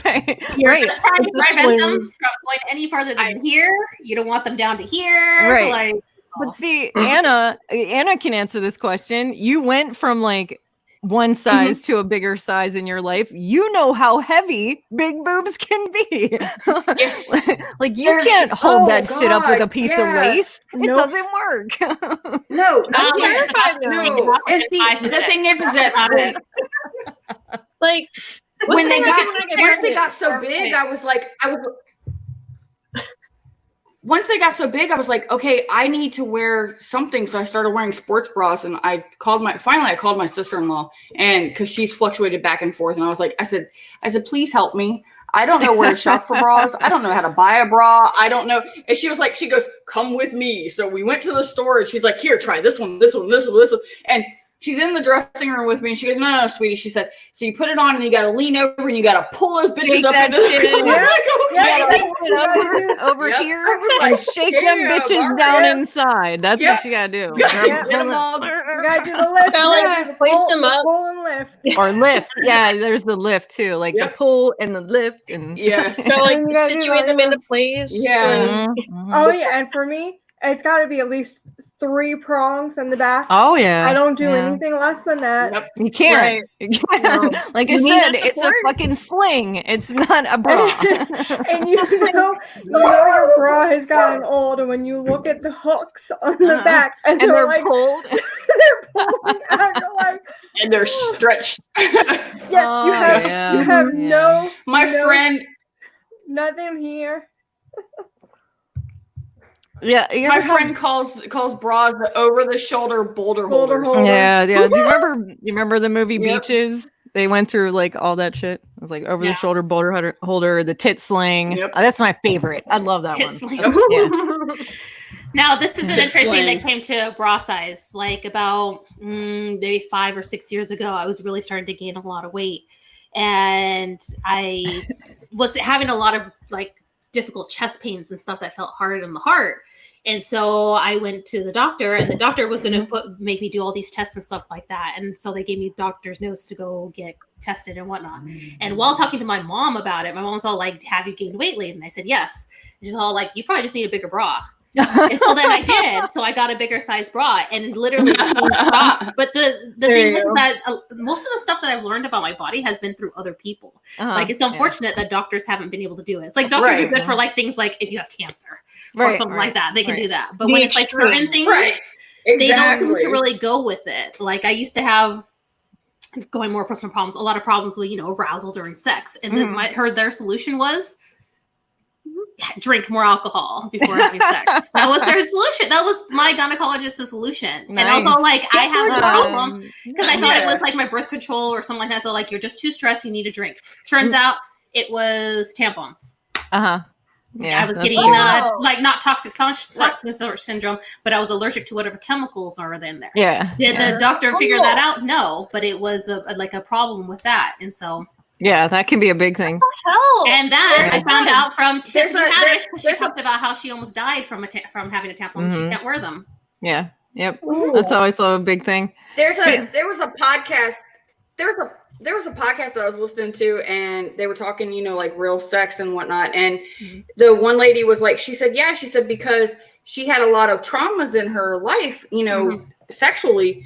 E: Right.
D: You're just trying to prevent them from going any further than here. You don't want them down to here.
E: Right. But see, Anna can answer this question. You went from like one size to a bigger size in your life. You know how heavy big boobs can be.
B: Yes.
E: Like you can't hold that shit up with a piece of lace. It doesn't work.
B: No. The thing is that
C: like
B: once they got so big, once they got so big, I was like, okay, I need to wear something. So I started wearing sports bras, and I called my sister-in-law, and because she's fluctuated back and forth, and I was like, I said, please help me. I don't know where to shop for bras. I don't know how to buy a bra. I don't know. And she goes, come with me. So we went to the store, and she's like, here, try this one. And she's in the dressing room with me, and she goes, no, sweetie. She said, so you put it on, and you got to lean over, and you got to pull those bitches up into
E: over here and shake them bitches down inside. That's what you got to do.
B: Get them all.
A: You got to do the lift.
C: Place them up.
A: Pull and lift.
E: Or lift. Yeah, there's the lift, too. Like the pull and the lift. And
B: yes.
C: So, like, situate them into place.
B: Yeah.
A: Oh, yeah. And for me, it's got to be at least 3 prongs in the back.
E: Oh yeah.
A: I don't do anything less than that.
B: Yep.
E: You can't.
C: Right.
E: You can't.
C: No.
E: Like I said, it's a fucking sling. It's not a bra.
A: And you know your bra has gotten old, and when you look at the hooks on the back, and they're like
E: pulled,
A: they're pulling out, you're like,
B: and they're stretched.
A: Yeah, you have no.
B: My friend.
A: Nothing here.
E: Yeah,
B: my friend calls bras the over the shoulder boulder holders.
E: Yeah. Do you remember the movie Beaches? They went through like all that shit. It was like over the shoulder boulder holder, the tit sling.
B: Yep.
E: That's my favorite. I love that
D: tit
E: one.
D: Sling.
E: Yeah.
D: Now this is an interesting thing that came to bra size. Like about maybe 5 or 6 years ago, I was really starting to gain a lot of weight, and I was having a lot of like difficult chest pains and stuff that felt hard in the heart. And so I went to the doctor, and the doctor was going to make me do all these tests and stuff like that. And so they gave me doctor's notes to go get tested and whatnot. And while talking to my mom about it, my mom's all like, have you gained weight lately? And I said, yes. And she's all like, you probably just need a bigger bra. And so then I did. So I got a bigger size bra, and literally the pain stopped. But the thing was that most of the stuff that I've learned about my body has been through other people. Like it's unfortunate that doctors haven't been able to do it. It's like doctors are good for like things like if you have cancer or something like that, they can do that. But when it's like certain things, they don't need to really go with it. Like I used to have, going more personal problems, a lot of problems with arousal during sex, and then their solution was drink more alcohol before having sex. That was their solution. That was my gynecologist's solution.
E: Nice.
D: And also, like, I have this problem
E: Um,
D: because I thought it was like my birth control or something like that. So, like, you're just too stressed. You need a drink. Turns out it was tampons.
E: uh-huh. Yeah,
D: I was
E: that's
D: getting
E: weird.
D: like not toxic syndrome, but I was allergic to whatever chemicals are in there.
E: Yeah.
D: Did the doctor figure that out? No, but it was a problem with that, and so
E: Yeah, that can be a big thing.
C: Hell.
D: and then I found out from
B: There's
D: Tiffany
B: a-
D: Haddish because she
B: there's a-
D: talked about how she almost died from from having a tampon. She
E: Mhm.
D: can't wear them.
E: Yeah. Yep.
C: Ooh.
E: That's always a big thing.
B: There was a podcast. There was a podcast that I was listening to, and they were talking, like real sex and whatnot. And the one lady was like, she said, because she had a lot of traumas in her life, sexually.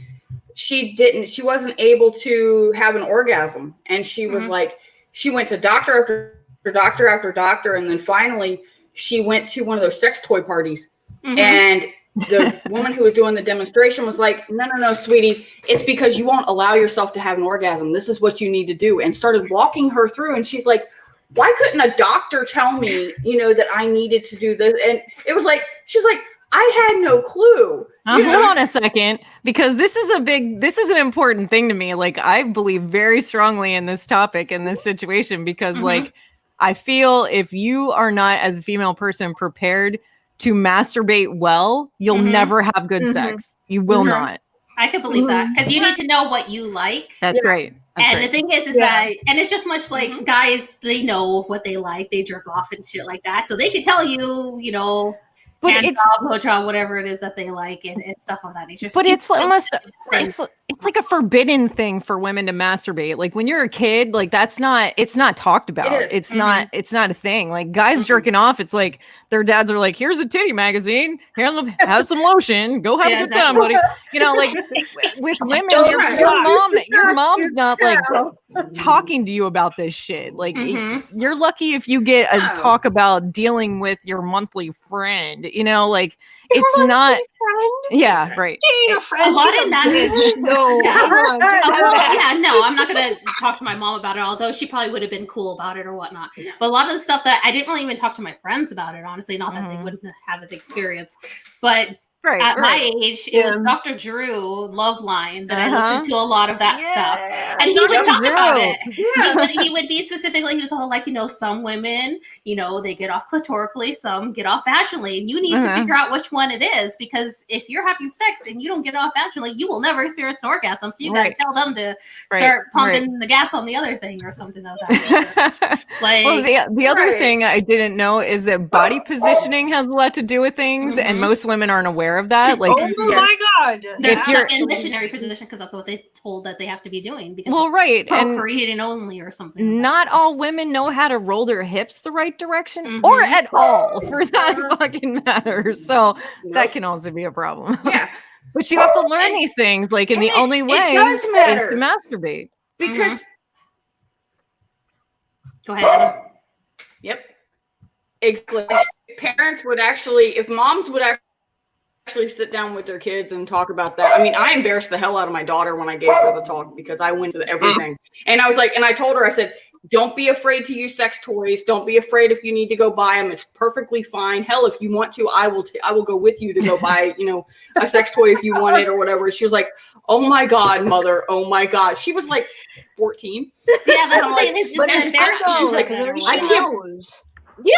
B: She wasn't able to have an orgasm, and she was like, she went to doctor after doctor after doctor, and then finally she went to one of those sex toy parties, and the woman who was doing the demonstration was like, no, sweetie, it's because you won't allow yourself to have an orgasm. This is what you need to do. And started walking her through. And she's like, why couldn't a doctor tell me, that I needed to do this? And it was like, she's like, I had no clue.
E: Hold on a second, because this is an important thing to me. Like, I believe very strongly in this topic, in this situation, because like, I feel if you are not, as a female person, prepared to masturbate well, you'll never have good sex. You will not.
D: I could believe that because you need to know what you like.
E: That's right. That's
D: And
E: right.
D: the thing is that, and it's just much like guys, they know what they like. They jerk off and shit like that. So they could tell you,
E: But
D: hand
E: it's-
D: job, blow job, whatever it is that they like and stuff of that nature.
E: But it's almost
D: same.
E: it's like a forbidden thing for women to masturbate. Like when you're a kid, like it's not talked about.
B: It is.
E: It's not a thing. Like guys jerking off, it's like their dads are like, here's a titty magazine, have some lotion, go have a good time, buddy. Like with women, your mom's not like talking to you about this shit. Like you're lucky if you get a talk about dealing with your monthly friend. Like it's not. Yeah, right.
C: A friend.
D: A lot of that.
C: No.
D: No, I'm not gonna talk to my mom about it, although she probably would have been cool about it or whatnot. But a lot of the stuff that I didn't really even talk to my friends about it, honestly, not that they wouldn't have the experience, but at my age, it was Dr. Drew Loveline that I listened to a lot of that stuff. And he would talk about it. He would be specifically, he was all like, some women, they get off clitorically, some get off vaginally. And you need to figure out which one it is, because if you're having sex and you don't get off vaginally, you will never experience an orgasm. So you got to tell them to start pumping the gas on the other thing or something like that.
E: Well, the other thing I didn't know is that body positioning has a lot to do with things, and most women aren't aware of that. Like,
C: oh my god,
D: they're
E: if you're
D: stuck in missionary position because that's what they told that they have to be doing. Because
E: and
D: procreating only or something. Like
E: not all women know how to roll their hips the right direction, or at all, for that fucking matter. So that can also be a problem.
B: Yeah.
E: But you have to learn these things, like, and the only way
B: does
E: is to
B: matter.
E: masturbate.
B: Because
D: Go ahead.
B: Yep. Exactly. If moms would actually sit down with their kids and talk about that. I mean, I embarrassed the hell out of my daughter when I gave her the talk, because I went to everything. And I was like, and I told her, I said, don't be afraid to use sex toys. Don't be afraid if you need to go buy them. It's perfectly fine. Hell, if you want to, I will go with you to go buy, a sex toy if you want it or whatever. She was like, oh my God, mother. Oh my God. She was like 14.
D: Yeah, that's the thing.
C: but
D: It's
C: it's
D: embarrassing.
C: good,
B: She was like,
C: though,
B: I
C: she
B: can't-
C: knows.
B: Yeah.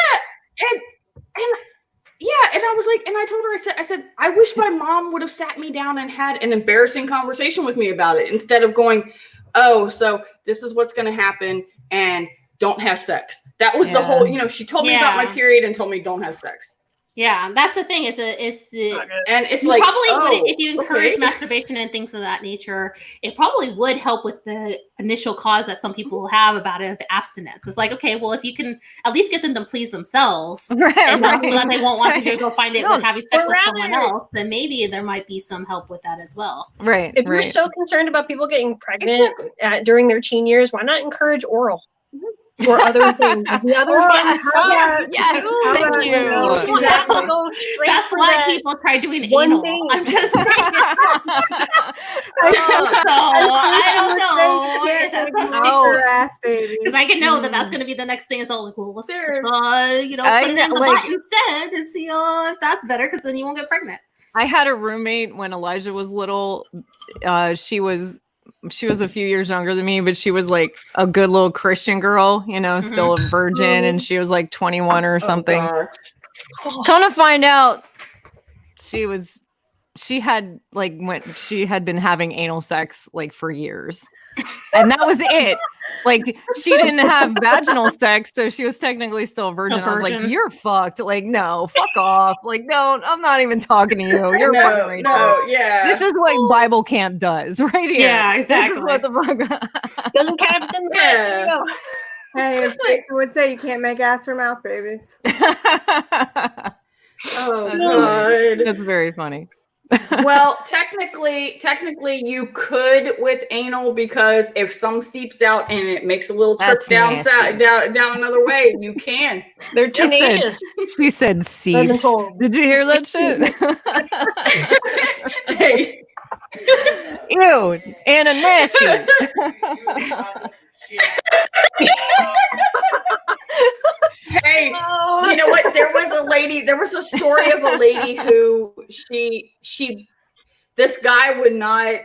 B: And I was like, and I told her, I said, I wish my mom would have sat me down and had an embarrassing conversation with me about it, instead of going, oh, so this is what's going to happen, and don't have sex. That was the whole, she told me about my period and told me don't have sex.
D: Yeah, that's the thing.
B: And it's
D: You
B: like,
D: probably would, if you encourage
B: okay.
D: masturbation and things of that nature, it probably would help with the initial cause that some people have about it, of abstinence. It's like, okay, well, if you can at least get them to please themselves, and not that they won't want you to go find it with having sex with someone else, then maybe there might be some help with that as well.
E: Right.
C: If you're so concerned about people getting pregnant during their teen years, why not encourage oral? or other things. The other
A: Or
C: things,
A: how about-
E: Yes,
A: how
E: thank
A: about,
E: you.
C: you don't have to
B: Exactly.
C: go straight
D: That's
C: for
D: why
C: that.
D: people try doing
C: one
D: anal.
C: thing.
D: I'm just saying. I don't know.
A: Yeah,
D: If that's
A: baby,
E: Oh.
A: your ass, baby.
D: because I can know that that's going to be the next thing. Is all like, well, let's
B: Sure.
D: just, you know,
E: I
D: put it
E: know,
D: in the
E: like-
D: butt instead and see if that's better. Because then you won't get pregnant.
E: I had a roommate when Elijah was little. She was a few years younger than me, but she was like a good little Christian girl, you know, still a virgin, and she was like 21 or something.
B: Oh,
E: Come to find out, she had been having anal sex like for years, and that was it. Like she didn't have vaginal sex, so she was technically still a virgin. I was like,
D: virgin.
E: "You're fucked." Like, no, fuck off. Like, no, I'm not even talking to you. You're fucking
B: no,
E: retarded.
B: no, yeah.
E: This is what Bible camp does, right here.
D: Yeah, exactly.
E: This is what the fuck.
C: Doesn't count if it's in the
B: Yeah.
C: There you go.
A: Hey, as Jason would say, you can't make ass or mouth babies.
B: Oh
E: That's
B: god.
E: That's very funny.
B: Well, technically you could with anal, because if some seeps out and it makes a little trip
E: That's
B: down
E: nasty.
B: down another way, you can.
C: They're
E: Just said-
C: tenacious.
E: She said seeps.
C: told.
E: Did you hear that shit?
B: Hey.
E: Ew, Anna nasty.
B: Hey,
C: Oh.
B: you know what? There was a story of a lady who this guy would not,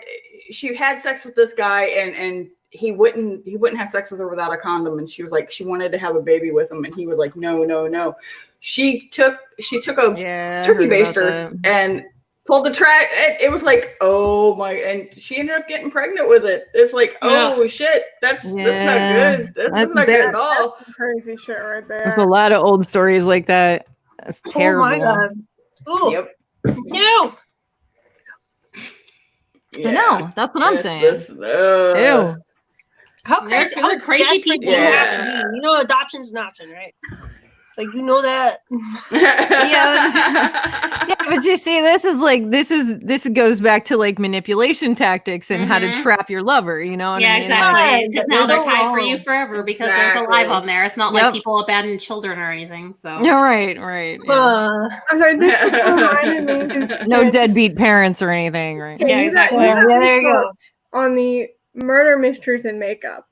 B: she had sex with this guy and he wouldn't have sex with her without a condom, and she was like, she wanted to have a baby with him, and he was like, no. She took a
E: Yeah,
B: turkey
E: I heard about
B: baster and pulled the track. It was like, oh my, and she ended up getting pregnant with it. It's like, oh shit, that's not
E: Yeah.
B: good. That's
E: That's
B: not good
E: bad.
B: at all.
A: Crazy shit right
E: There's a
A: there.
E: lot of old stories like that. That's terrible.
C: Oh my god. Ooh.
B: Yep.
C: No.
E: I know. That's what I'm saying. Ew.
C: How
D: There's
C: crazy, how
D: other crazy
C: desperate
D: people.
C: do you have to be? You know, adoption's an option, right? Like, you know that.
E: Yeah, but you see, this goes back to like manipulation tactics and how to
D: Mhm.
E: trap your lover. You know what
D: Yeah,
E: I mean?
D: exactly.
C: Like,
D: Because now they're
C: there's no
D: tied for you
C: wrong.
D: forever because there's a
B: Exactly.
D: live on there. It's not
E: Yep.
D: like people abandon children or anything. So
E: Yeah, right. Yeah.
A: I'm sorry, this just reminded me.
E: No deadbeat parents or anything, right?
D: Yeah, exactly.
C: Yeah, there you go.
A: On the murder mysteries and makeup.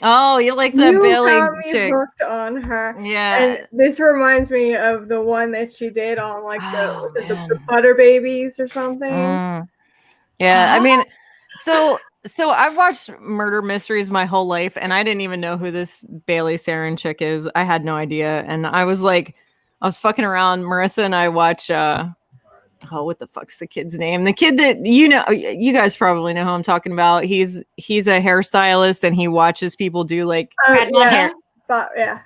E: Oh, you like the
A: You
E: Bailey
A: got me
E: chick?
A: hooked on her.
E: Yeah.
A: And this reminds me of the one that she did on like
E: Oh,
A: was it the
E: man.
A: Butter Babies or something.
E: Yeah, I mean, so I've watched murder mysteries my whole life, and I didn't even know who this Bailey Sarin chick is. I had no idea, and I was fucking around. Marissa and I watch. What the fuck's the kid's name? The kid that you guys probably know who I'm talking about. He's a hairstylist, and he watches people do like.
D: Brad
A: yeah,
D: Mondo.
A: but yeah.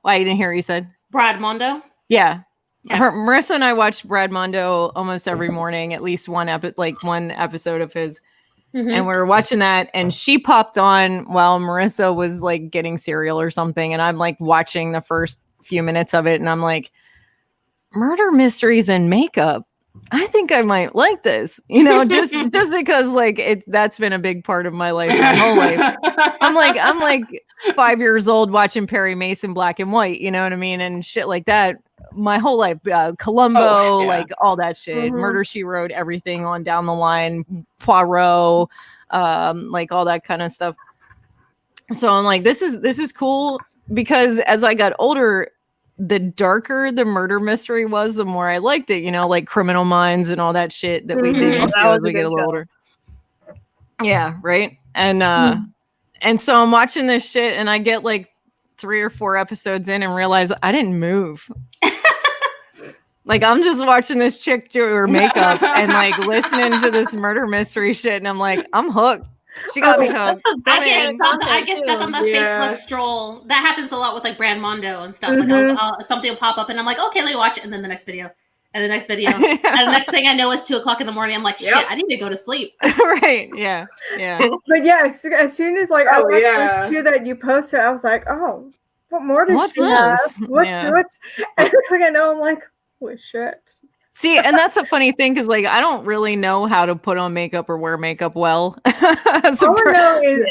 E: I didn't hear what you said.
D: Brad Mondo.
E: Yeah.
D: Yeah.
E: Marissa and I watch Brad Mondo almost every morning, at least one episode of his.
D: Mhm.
E: And we were watching that, and she popped on while Marissa was like getting cereal or something, and I'm like watching the first few minutes of it, and I'm like, murder mysteries and makeup. I think I might like this, just because like that's been a big part of my life, my whole life. I'm like 5 years old watching Perry Mason black and white, you know what I mean, and shit like that. My whole life, Columbo,
B: Oh, yeah.
E: like all that shit,
A: Mhm.
E: Murder She Wrote, everything on down the line, Poirot, like all that kind of stuff. So I'm like, this is cool, because as I got older, the darker the murder mystery was, the more I liked it. Like Criminal Minds and all that shit that we dig
A: Mhm.
E: into
C: That was
E: as we
C: a
E: get a
C: good
E: little
C: show.
E: older. Yeah, right. And so I'm watching this shit, and I get like 3 or 4 episodes in and realize I didn't move. Like I'm just watching this chick do her makeup and like listening to this murder mystery shit, and I'm like, I'm hooked. She got me hooked.
D: I get stuck on the
B: Yeah.
D: Facebook stroll. That happens a lot with like Brand Mondo and stuff. Like
A: Mhm.
D: something will pop up and I'm like, okay, let me watch it. And then the next video. And the next video. And the next thing I know is 2:00 in the morning. I'm like, shit,
B: Yep.
D: I need to go to sleep.
E: Right? Yeah.
A: But yeah, as soon as like I
B: Oh,
A: watched
B: yeah.
A: the two that you posted, I was like, oh, what more does
E: What's
A: she have?
E: this?
A: What's
E: Yeah.
A: and it's like I know, I'm like, holy shit.
E: See, and that's a funny thing, because like I don't really know how to put on makeup or wear makeup well. As a
A: All I
E: per-
A: know is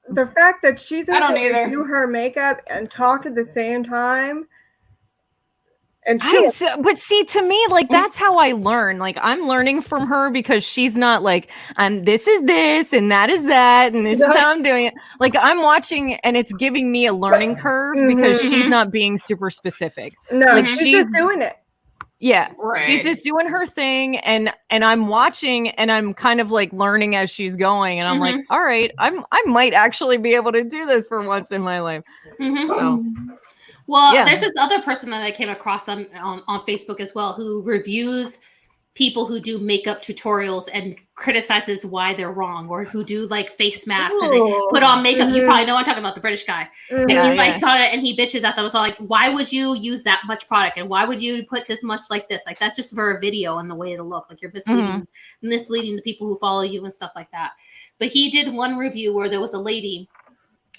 A: the fact that she's
B: I don't
A: able to
B: either.
A: do her makeup and talk at the same time, and
E: But see, to me, like that's how I learn. Like I'm learning from her because she's not like this is this and that is that and this is how I'm doing it. Like I'm watching and it's giving me a learning curve because she's not being super specific.
A: no,
E: like
A: she's just doing it.
E: Yeah,
B: Right.
E: she's just doing her thing, and I'm watching, and I'm kind of like learning as she's going, and I'm like, all right, I might actually be able to do this for once in my life. So,
D: well, there's this other person that I came across on Facebook as well who reviews people who do makeup tutorials and criticizes why they're wrong, or who do like face masks and they put on makeup. You probably know I'm talking about, the British guy. And he's like, and he bitches at them. So like, why would you use that much product? And why would you put this much like this? Like, that's just for a video and the way it'll look. Like you're misleading the people who follow you and stuff like that. But he did one review where there was a lady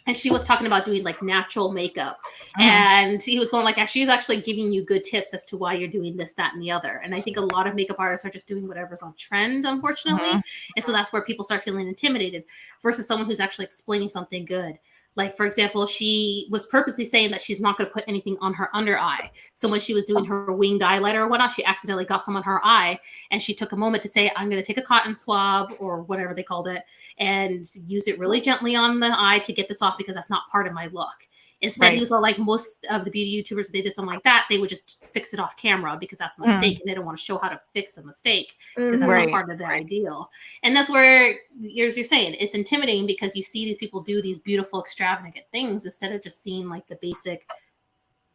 D: and she was talking about doing like natural makeup. And he was going like, she's actually giving you good tips as to why you're doing this, that, and the other. And I think a lot of makeup artists are just doing whatever's on trend, unfortunately. And so that's where people start feeling intimidated versus someone who's actually explaining something good. Like, for example, she was purposely saying that she's not going to put anything on her under eye. So when she was doing her winged eyeliner or whatnot, she accidentally got some on her eye. And she took a moment to say, I'm going to take a cotton swab or whatever they called it and use it really gently on the eye to get this off because that's not part of my look. Instead, he was all like, most of the beauty YouTubers, they did something like that. They would just fix it off camera because that's a mistake. And they don't want to show how to fix a mistake because that's not part of their ideal. And that's where, as you're saying, it's intimidating because you see these people do these beautiful, extravagant things instead of just seeing like the basic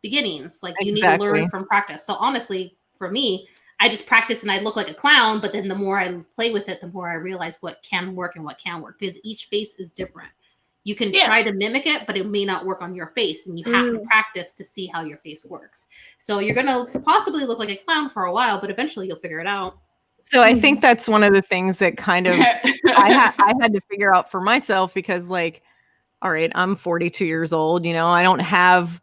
D: beginnings. Like you need to learn from practice. So honestly, for me, I just practice and I look like a clown. But then the more I play with it, the more I realize what can work and what can't work because each face is different. You can try to mimic it, but it may not work on your face. And you have to practice to see how your face works. So you're going to possibly look like a clown for a while, but eventually you'll figure it out.
E: So I think that's one of the things that kind of I had to figure out for myself because like, all right, I'm 42 years old. You know, I don't have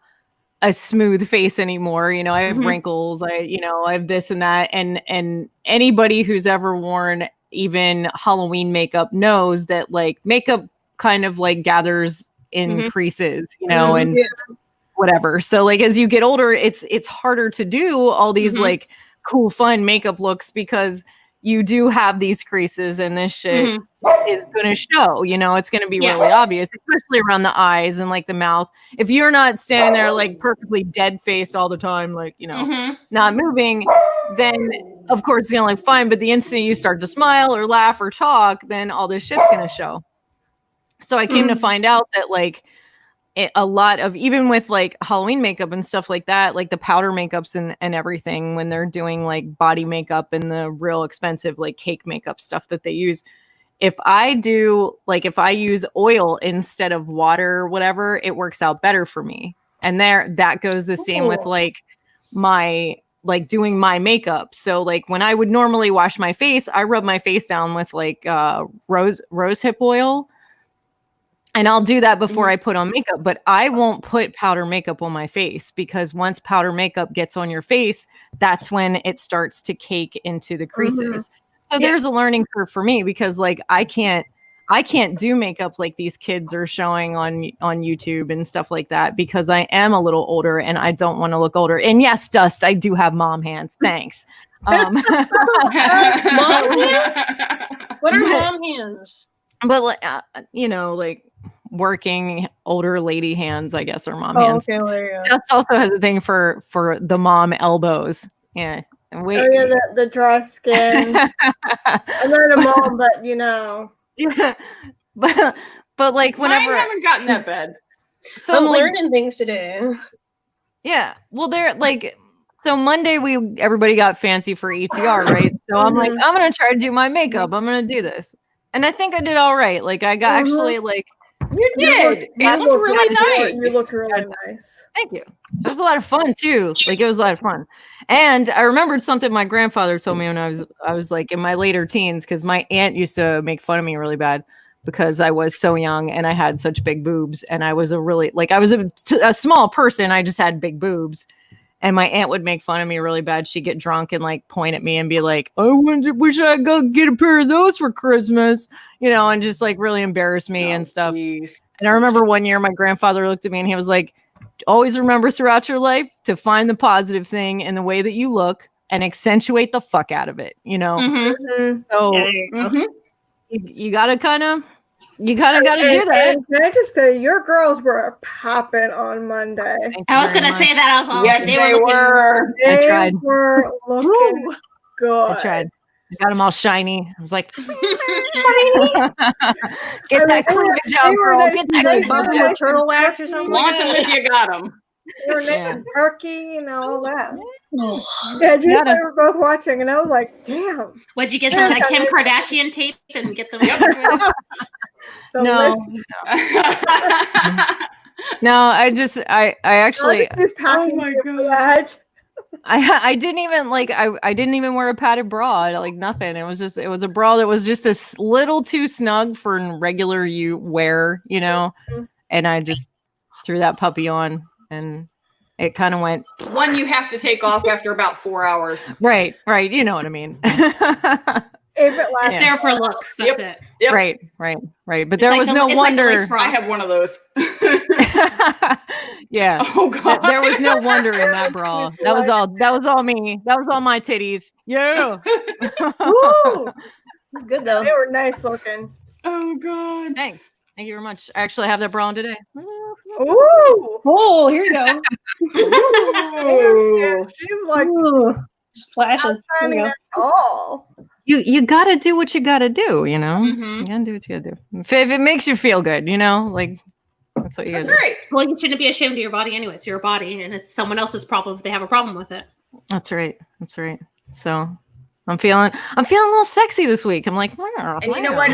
E: a smooth face anymore. You know, I have wrinkles. I have this and that. And anybody who's ever worn even Halloween makeup knows that like makeup kind of like gathers in creases, you know, and whatever. So like as you get older, it's harder to do all these like cool, fun makeup looks because you do have these creases and this shit is going to show, you know, it's going to be really obvious, especially around the eyes and like the mouth. If you're not standing there like perfectly dead faced all the time, like, you know, not moving, then of course it's going to look fine. But the instant you start to smile or laugh or talk, then all this shit's going to show. So I came to find out that like a lot of, even with like Halloween makeup and stuff like that, like the powder makeups and everything, when they're doing like body makeup and the real expensive like cake makeup stuff that they use, if I use oil instead of water or whatever, it works out better for me. And that goes the same with like my like doing my makeup. So like when I would normally wash my face, I rub my face down with like rose hip oil. And I'll do that before I put on makeup, but I won't put powder makeup on my face because once powder makeup gets on your face, that's when it starts to cake into the creases. So there's a learning curve for me because like I can't do makeup like these kids are showing on YouTube and stuff like that because I am a little older and I don't want to look older. And yes, Dust, I do have mom hands. Thanks.
C: Mom hands? What are mom hands?
E: But like, you know, like working older lady hands, I guess, are mom hands.
A: Okay, well, there you go.
E: Just also has a thing for the mom elbows. Yeah.
A: Oh yeah, the dry skin. I'm not a mom, but you know.
E: Yeah. But like whenever
B: I haven't gotten that bad.
C: So I'm like, learning things today.
E: Yeah. Well, they're like, so Monday everybody got fancy for ETR, right? So I'm like, I'm gonna try to do my makeup. I'm gonna do this. And I think I did all right. Like I got actually like
B: you did. It looked really nice.
A: You looked really nice.
E: Thank you. It was a lot of fun too. Like it was a lot of fun. And I remembered something my grandfather told me when I was like in my later teens, because my aunt used to make fun of me really bad because I was so young and I had such big boobs and I was a small person. I just had big boobs. And my aunt would make fun of me really bad. She'd get drunk and like point at me and be like, I wish I could go get a pair of those for Christmas, and just like really embarrass me and stuff.
B: Geez.
E: And I remember one year my grandfather looked at me and he was like, always remember throughout your life to find the positive thing in the way that you look and accentuate the fuck out of it,
D: Mhm.
E: So
B: Mhm.
E: you gotta gotta do that.
A: And can I just say, your girls were popping on Monday.
E: Thank
D: I
E: you
D: was
E: very
D: gonna
E: much.
D: say that. I was all
B: Yes,
D: they
B: they
D: were looking.
B: were.
E: I
A: They
E: tried.
A: were looking good.
E: I tried. I got them all shiny. I was like, get
A: I
E: that
A: mean,
E: cleavage
A: they
E: out,
A: were
E: girl.
A: nice
E: Get
A: and
E: that
C: Like
A: big.
C: bump
E: cleavage
C: them
E: out.
C: with turtle wax or something.
B: Flaunt them if you got them.
A: They were nice
E: Yeah.
A: and perky, all that.
C: Oh.
A: Yeah, Jason and
E: Gotta-
A: I were both watching, and I was like, damn.
D: Would you get some like Kim Kardashian tape and get them? situated?
A: The
E: No,
A: lift.
E: no. I actually,
A: Honestly, was packing
B: my
A: for
B: God.
A: that.
E: I didn't even like, I didn't even wear a padded bra, like nothing. It was a bra that was just little too snug for regular you wear, and I just threw that puppy on and it kind of went
B: One you have to take off after about 4 hours.
E: right. You know what I mean?
A: If it
D: It's
A: lasts,
D: there for looks. That's it.
B: Yep.
E: Right. But
D: It's
E: there
D: like
E: was
D: the-
E: no
D: it's like the
E: wonder.
D: lace bra.
B: I have one of those.
E: Yeah.
B: Oh God.
E: There was no wonder in that bra. That was all me. That was all my titties. Yeah.
C: Woo! Good though.
A: they were nice looking.
B: Oh God.
E: Thanks. Thank you very much. I actually have that bra on today.
A: Ooh.
C: Oh, here you go.
B: Ooh.
A: She's like
C: Ooh. Splashing. There
A: shining
C: you go.
A: at all.
E: You gotta do what you gotta do,
D: Mhm.
E: You gotta do what you gotta do. If it makes you feel good, like that's what you
B: That's
E: gotta
B: right.
D: Well, you shouldn't be ashamed of your body anyway. It's your body, and it's someone else's problem if they have a problem with it.
E: do. That's right. So I'm feeling a little sexy this week. I'm like,
B: And you know what?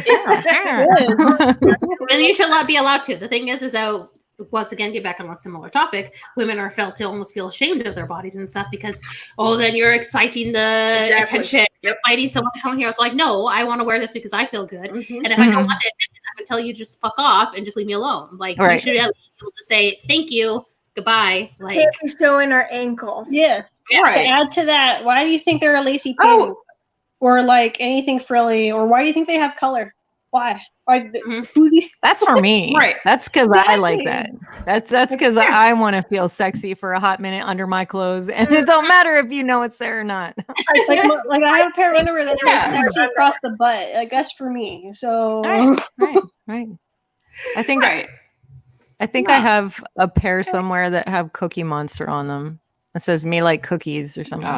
D: And you should not be allowed to. The thing is that once again, get back on a similar topic. Women are felt to almost feel ashamed of their bodies and stuff because, then you're exciting the
B: Exactly.
D: attention.
B: Yep.
D: Fighting someone to come here. I was like, no, I want to wear this because I feel good.
B: Mhm.
D: And if I don't
E: Mhm.
D: want the attention, I would tell you just fuck off and just leave me alone. Like
E: Right.
D: you should at least be able to say thank you, goodbye. Like
A: Can't be showing our ankles.
C: Yeah. To
B: Right.
C: add to that, why do you think they're a lacy pin?
B: Oh.
C: Or like anything frilly? Or why do you think they have color? Why?
D: Mhm.
C: Who do you-
E: That's for me.
B: Right.
E: That's because I like that.
C: Exactly.
E: That's because I want to feel sexy for a hot minute under my clothes, and it don't matter if you know it's there or not.
C: like I have a pair of underwear that
B: Yeah.
C: says sexy across the butt. Like that's for me. So
E: Right. I think
B: Right.
E: I
B: Yeah.
E: have a pair somewhere that have Cookie Monster on them. It says "Me like cookies" or something.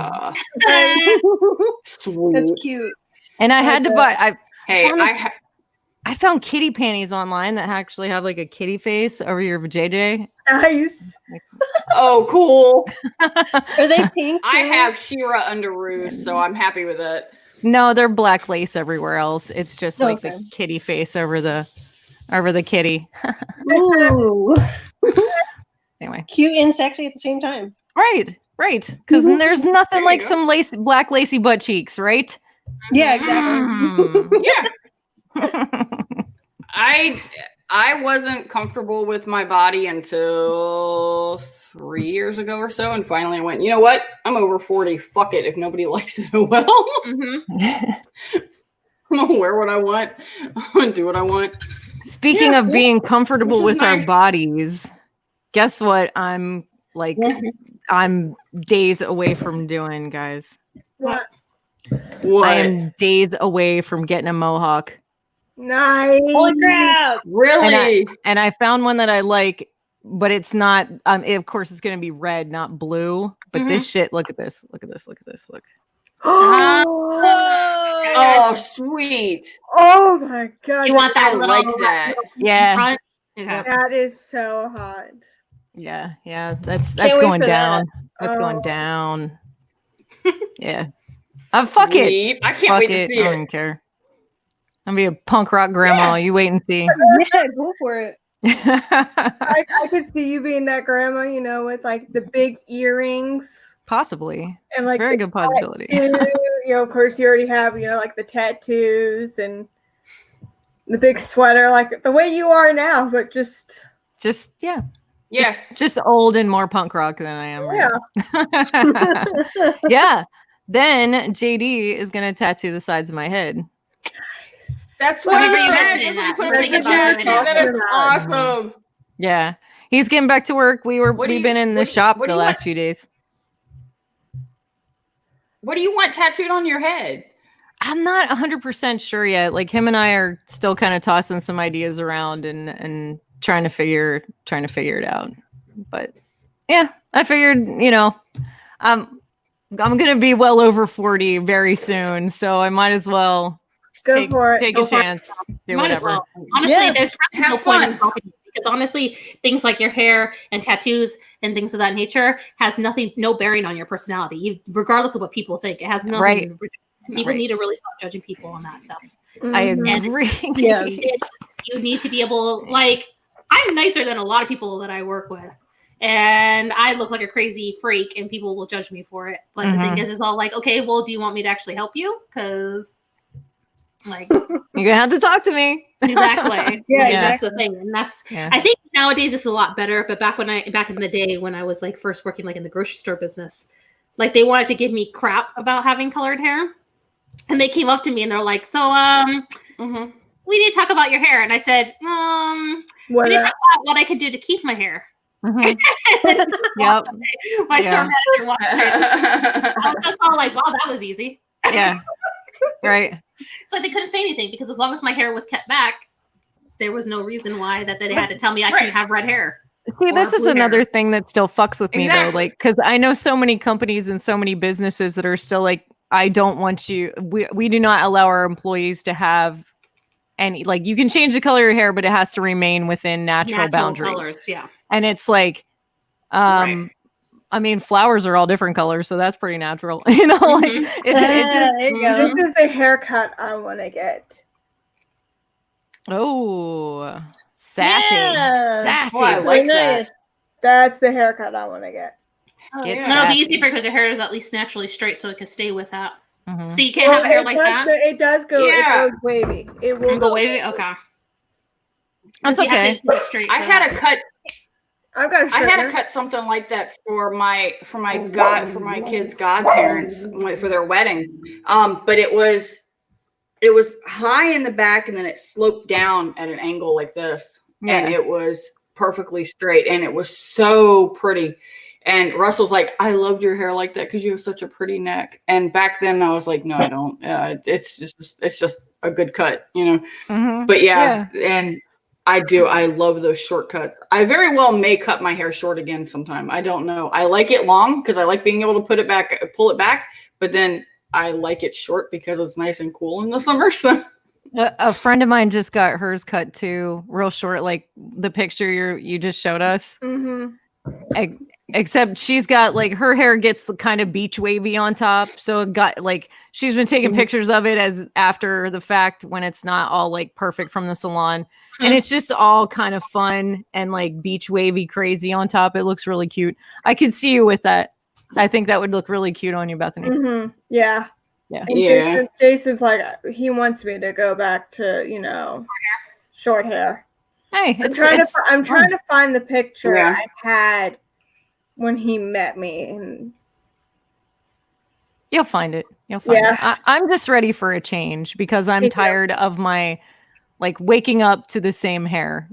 B: Sweet.
C: that's cute.
E: And I had to buy.
B: Hey,
E: found this-
B: I
E: I found kitty panties online that actually have like a kitty face over your JJ.
A: Nice.
B: oh, cool.
C: Are they pink?
B: I
C: too?
B: have Shira underoos, so I'm happy with it.
E: No, they're black lace everywhere else. It's just like
C: Okay.
E: the kitty face over the kitty.
C: Ooh,
E: Anyway,
C: cute and sexy at the same time.
E: right. Because there's nothing
B: There you
E: like
B: go.
E: some black lacy butt cheeks, right?
C: Yeah, exactly.
E: Mm.
B: Yeah. I wasn't comfortable with my body until 3 years ago or so, and finally I went, you know what? I'm over 40. Fuck it. If nobody likes it, oh well.
D: Mhm.
B: I'm gonna wear what I want. I'm gonna do what I want.
E: Speaking
B: Yeah,
E: of being comfortable
B: which is
E: with our
B: nice.
E: bodies, guess what? I'm days away from doing, guys.
A: What?
B: What?
E: I am days away from getting a mohawk.
A: Nice.
C: Holy crap!
B: Really?
E: And I found one that I like, but it's not of course it's gonna be red, not blue. But this shit, look at this. Look.
B: Oh, sweet.
A: Oh my god.
D: You want that
B: I
D: little
B: like that.
E: Yeah.
D: front? Okay.
A: That is so hot.
E: Yeah. That's
C: wait
E: going
C: for
E: down.
C: that.
E: That's
A: Oh.
E: going down. Yeah. Fuck it.
B: Sweet. I can't
E: Fuck
B: wait to
E: it.
B: see
E: I
B: it.
E: don't care. I'm gonna be a punk rock grandma. You wait and see.
C: Yeah, go for it.
A: I could see you being that grandma, with like the big earrings
E: Possibly.
A: and
E: It's
A: like
E: a very
A: the
E: good possibility.
A: tattoo. Of course you already have, like the tattoos and the big sweater, like the way you are now, but just
E: Just yeah.
B: Yes.
E: Just old and more punk rock than I am right
A: Yeah.
E: now. Yeah. Then JD is gonna tattoo the sides of my head.
B: That's
A: What
B: what
A: are
B: he
A: you
B: said.
D: mentioning
B: That's what
D: that?
B: he put
D: We're
B: in the
D: thinking about
B: chat.
D: doing
B: That
D: that.
B: is awesome.
E: Yeah. He's getting back to work.
B: What do
E: We've
B: you-
E: been in the
B: what do you-
E: shop
B: what do
E: the
B: you
E: last
B: want-
E: few days.
B: What do you want tattooed on your head?
E: I'm not 100% sure yet. Like him and I are still kind of tossing some ideas around and trying to figure it out. But yeah, I figured, I'm gonna be well over 40 very soon, so I might as well
A: Go for it.
E: take
D: Go
E: a
D: for it.
E: chance, do
D: Might as
E: whatever.
D: well. Honestly,
E: Yeah.
D: there's really
B: Have
D: no point in
B: fun.
D: stopping you because honestly, things like your hair and tattoos and things of that nature has no bearing on your personality, regardless of what people think. It has nothing.
E: Right.
D: People
B: Right.
D: need to really stop judging people on that stuff.
E: I
A: Mhm.
E: agree.
C: Yeah.
D: You need to be able, like, I'm nicer than a lot of people that I work with. And I look like a crazy freak and people will judge me for it. But the thing
E: Mhm.
D: is, it's all like, okay, well, do you want me to actually help you? Because, like,
E: You're gonna have to talk to me.
D: exactly.
A: Yeah,
D: Like,
E: yeah.
D: that's the thing. And that's,
E: Yeah.
D: I think nowadays it's a lot better. But back in the day when I was like first working like in the grocery store business, like they wanted to give me crap about having colored hair. And they came up to me and they're like, so,
B: Mm-hmm.
D: we need to talk about your hair. And I said, we
A: What
D: need to
A: up?
D: talk about what I could do to keep my hair.
E: Mhm. Yep.
D: My
E: Yeah.
D: store manager watched it. I was just all like, wow, that was easy.
E: Yeah. Right.
D: It's like they couldn't say anything because as long as my hair was kept back, there was no reason why that they had to tell me I couldn't have red hair.
E: See,
D: Or
E: this is
D: blue hair.
E: another thing that still fucks with me
B: Exactly.
E: though. Like, because I know so many companies and so many businesses that are still like, I don't want you. We do not allow our employees to have any. Like, you can change the color of your hair, but it has to remain within natural boundary.
D: colors, yeah.
E: And it's like,
B: Right.
E: I mean, flowers are all different colors, so that's pretty natural. Like
D: Mhm.
E: it's just
C: There you go.
A: This is the haircut I want to get.
E: oh sassy,
C: Yeah.
E: sassy.
B: Oh, I like that.
C: Nice.
A: That's the haircut I want to get.
B: Oh,
E: Get
B: yeah.
D: And it'll be
E: sassy.
D: easier because your hair is at least naturally straight, so it can stay with that.
E: Mhm.
D: So you can't have a hair like that.
A: It does go.
B: Yeah.
A: It goes wavy. It will
D: And go wavy. Okay.
E: That's
D: So you have
E: okay.
D: to keep it straight
B: I
D: for
B: had
D: that.
B: to cut.
A: I've got a
B: I had to
A: straightener.
B: cut something like that for my kids' godparents for their wedding. But it was high in the back and then it sloped down at an angle like this, and it was perfectly straight and it was so pretty. And Russell's like, I loved your hair like that because you have such a pretty neck. And back then I was like, no, I don't. It's just a good cut,
E: Mhm.
B: But yeah, and I do. I love those shortcuts. I very well may cut my hair short again sometime. I don't know. I like it long because I like being able to pull it back. But then I like it short because it's nice and cool in the summer. So
E: A friend of mine just got hers cut too, real short, like the picture you just showed us.
A: Mm-hmm.
E: Except she's got like her hair gets kind of beach wavy on top, so it got like she's been taking pictures of it as after the fact when it's not all like perfect from the salon, and it's just all kind of fun and like beach wavy crazy on top. It looks really cute. I could see you with that. I think that would look really cute on you, Bethany.
A: Mm-hmm. Yeah.
E: Yeah.
A: And
B: Yeah.
A: Jason's like, he wants me to go back to, short hair.
E: Hey,
A: I'm trying to find the picture
B: Yeah.
A: I had when he met me, and
E: You'll find it. You'll find
A: Yeah.
E: it. I'm just ready for a change because I'm
A: Me too.
E: tired of my like waking up to the same hair,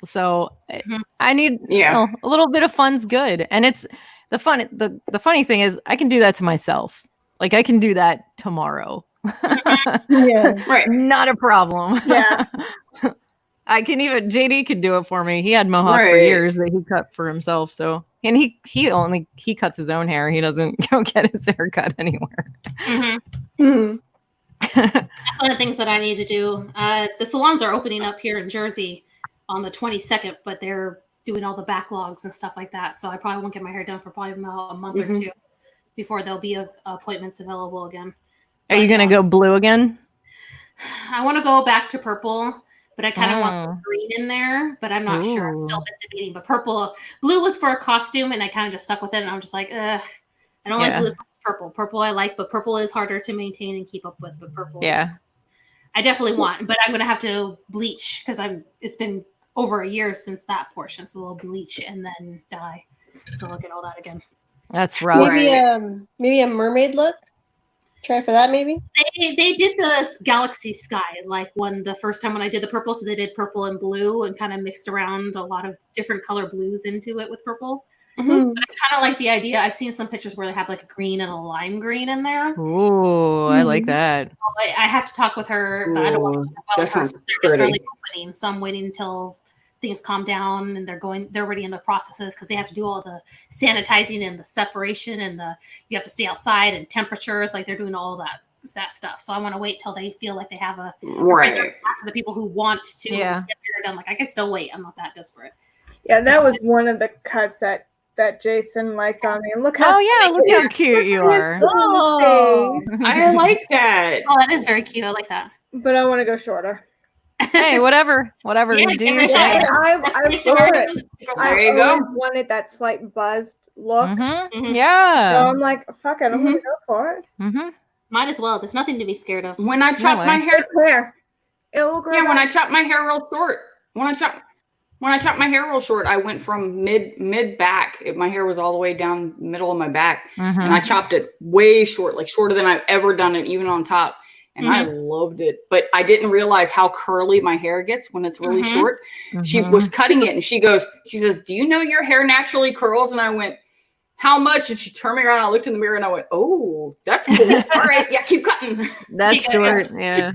E: So
D: Mhm.
E: I need
B: Yeah.
E: a little bit of fun's good. And it's the funny thing is I can do that to myself. Like I can do that tomorrow.
C: Yeah.
B: right.
E: Not a problem.
A: Yeah.
E: I can even JD could do it for me. He had mohawk for
B: Right.
E: years that he cut for himself. So and he cuts his own hair. He doesn't go get his hair cut anywhere.
D: Mhm.
C: Mhm.
D: That's one of the things that I need to do. The salons are opening up here in Jersey on the 22nd, but they're doing all the backlogs and stuff like that. So I probably won't get my hair done for probably about a month or two before there'll be appointments available again.
E: Are you gonna go blue again?
D: I want to go back to purple, but I kind of want
E: Oh.
D: some green in there, but I'm not sure. I'm still
E: Ooh.
D: been debating. But blue was for a costume, and I kind of just stuck with it. And I'm just like, ugh, I don't like
E: Yeah.
D: blue as much as purple. Purple I like, but purple is harder to maintain and keep up with. But purple,
E: Yeah.
D: I definitely want. But I'm gonna have to bleach because it's been over a year since that portion. So they'll bleach and then dye. So I'll get all that again.
E: That's rough.
C: Maybe a mermaid look. Try for that, maybe.
D: They did the galaxy sky like the first time when I did the purple. So they did purple and blue and kind of mixed around a lot of different color blues into it with purple.
C: Mm-hmm.
D: But I kind of like the idea. I've seen some pictures where they have like a green and a lime green in there.
E: Ooh, I like that.
D: I have to talk with her, but I don't want to talk
B: That
D: with her.
B: sounds
D: They're just
B: pretty.
D: really opening. So I'm waiting until things calm down and they're already in the processes because they have to do all the sanitizing and the separation and you have to stay outside and temperatures, like they're doing all that stuff. So I want to wait till they feel like they have a
B: Right.
D: for the people who want to get
E: Yeah.
D: their hair done. Like I can still wait. I'm not that desperate.
A: Yeah, that was one of the cuts that Jason liked on me. And look how
E: Oh yeah, look how cute you are.
C: Oh.
A: face.
B: I like that.
D: Oh, that is very cute. I like that.
A: But I want to go shorter.
E: Hey, whatever.
D: Yeah,
E: You do
D: give
E: your
D: it a shot.
E: thing.
A: I've
B: There you go.
A: always wanted that slight buzzed look.
E: Mhm.
D: Mhm.
A: So
E: Yeah.
A: I'm like, fuck it, I'm gonna go for it.
E: Mhm.
D: Might as well. There's nothing to be scared of.
B: When I chop
E: way.
B: my hair,
A: It's hair. It will grow.
B: yeah, when I
A: back.
B: chop my hair real short, when I chop my hair real short, I went from mid back. My hair was all the way down middle of my back, and I
E: Mhm.
B: chopped it way short, like shorter than I've ever done it, even on top. And I loved it, but I didn't realize how curly my hair gets when it's really
D: Mhm.
B: short. She
E: Mhm.
B: was cutting it, and she says, "Do you know your hair naturally curls?" And I went, "How much?" And she turned me around. I looked in the mirror, and I went, "Oh, that's cool. All right, yeah, keep cutting."
E: That's
D: Yeah.
E: short. Yeah.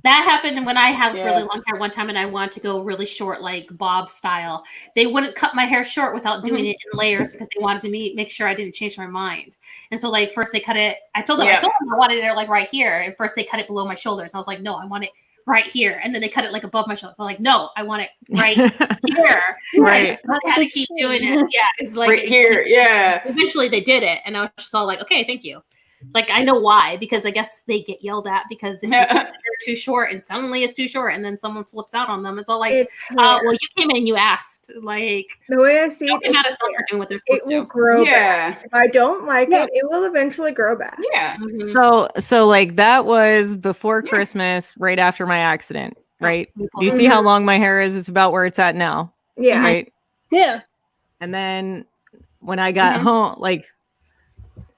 D: That happened when I had
B: Yeah.
D: really long hair one time and I wanted to go really short, like Bob style. They wouldn't cut my hair short without doing it in layers because they wanted to make sure I didn't change my mind. And so like first they cut it. I told them I wanted it like right here. And first they cut it below my shoulders. I was like, no, I want it right here. And then they cut it like above my shoulders. So I'm like, no, I want it right here.
E: Right.
D: And I had to keep doing it. Yeah. It's like
B: Right here, yeah.
D: eventually they did it. And I was just all like, okay, thank you. Like I know why, because I guess they get yelled at because if you cut their hair too short and suddenly it's too short and then someone flips out on them, it's all like,
A: It's
D: well,
A: hair.
D: you came in, you asked. Like
A: The way I see
D: don't
A: it,
D: get mad
A: it's
D: at them for
A: hair.
D: doing what they're
A: It
D: supposed
A: will
D: to.
A: grow back.
B: Yeah,
A: If I don't like it, it will eventually grow back.
B: yeah.
D: Mhm.
E: So like that was before
B: Yeah.
E: Christmas, right after my accident, right?
D: Oh,
E: Do you see how long my hair is? It's about where it's at now,
A: Yeah.
E: right?
C: Yeah.
E: And then when I got
B: Mhm.
E: home, like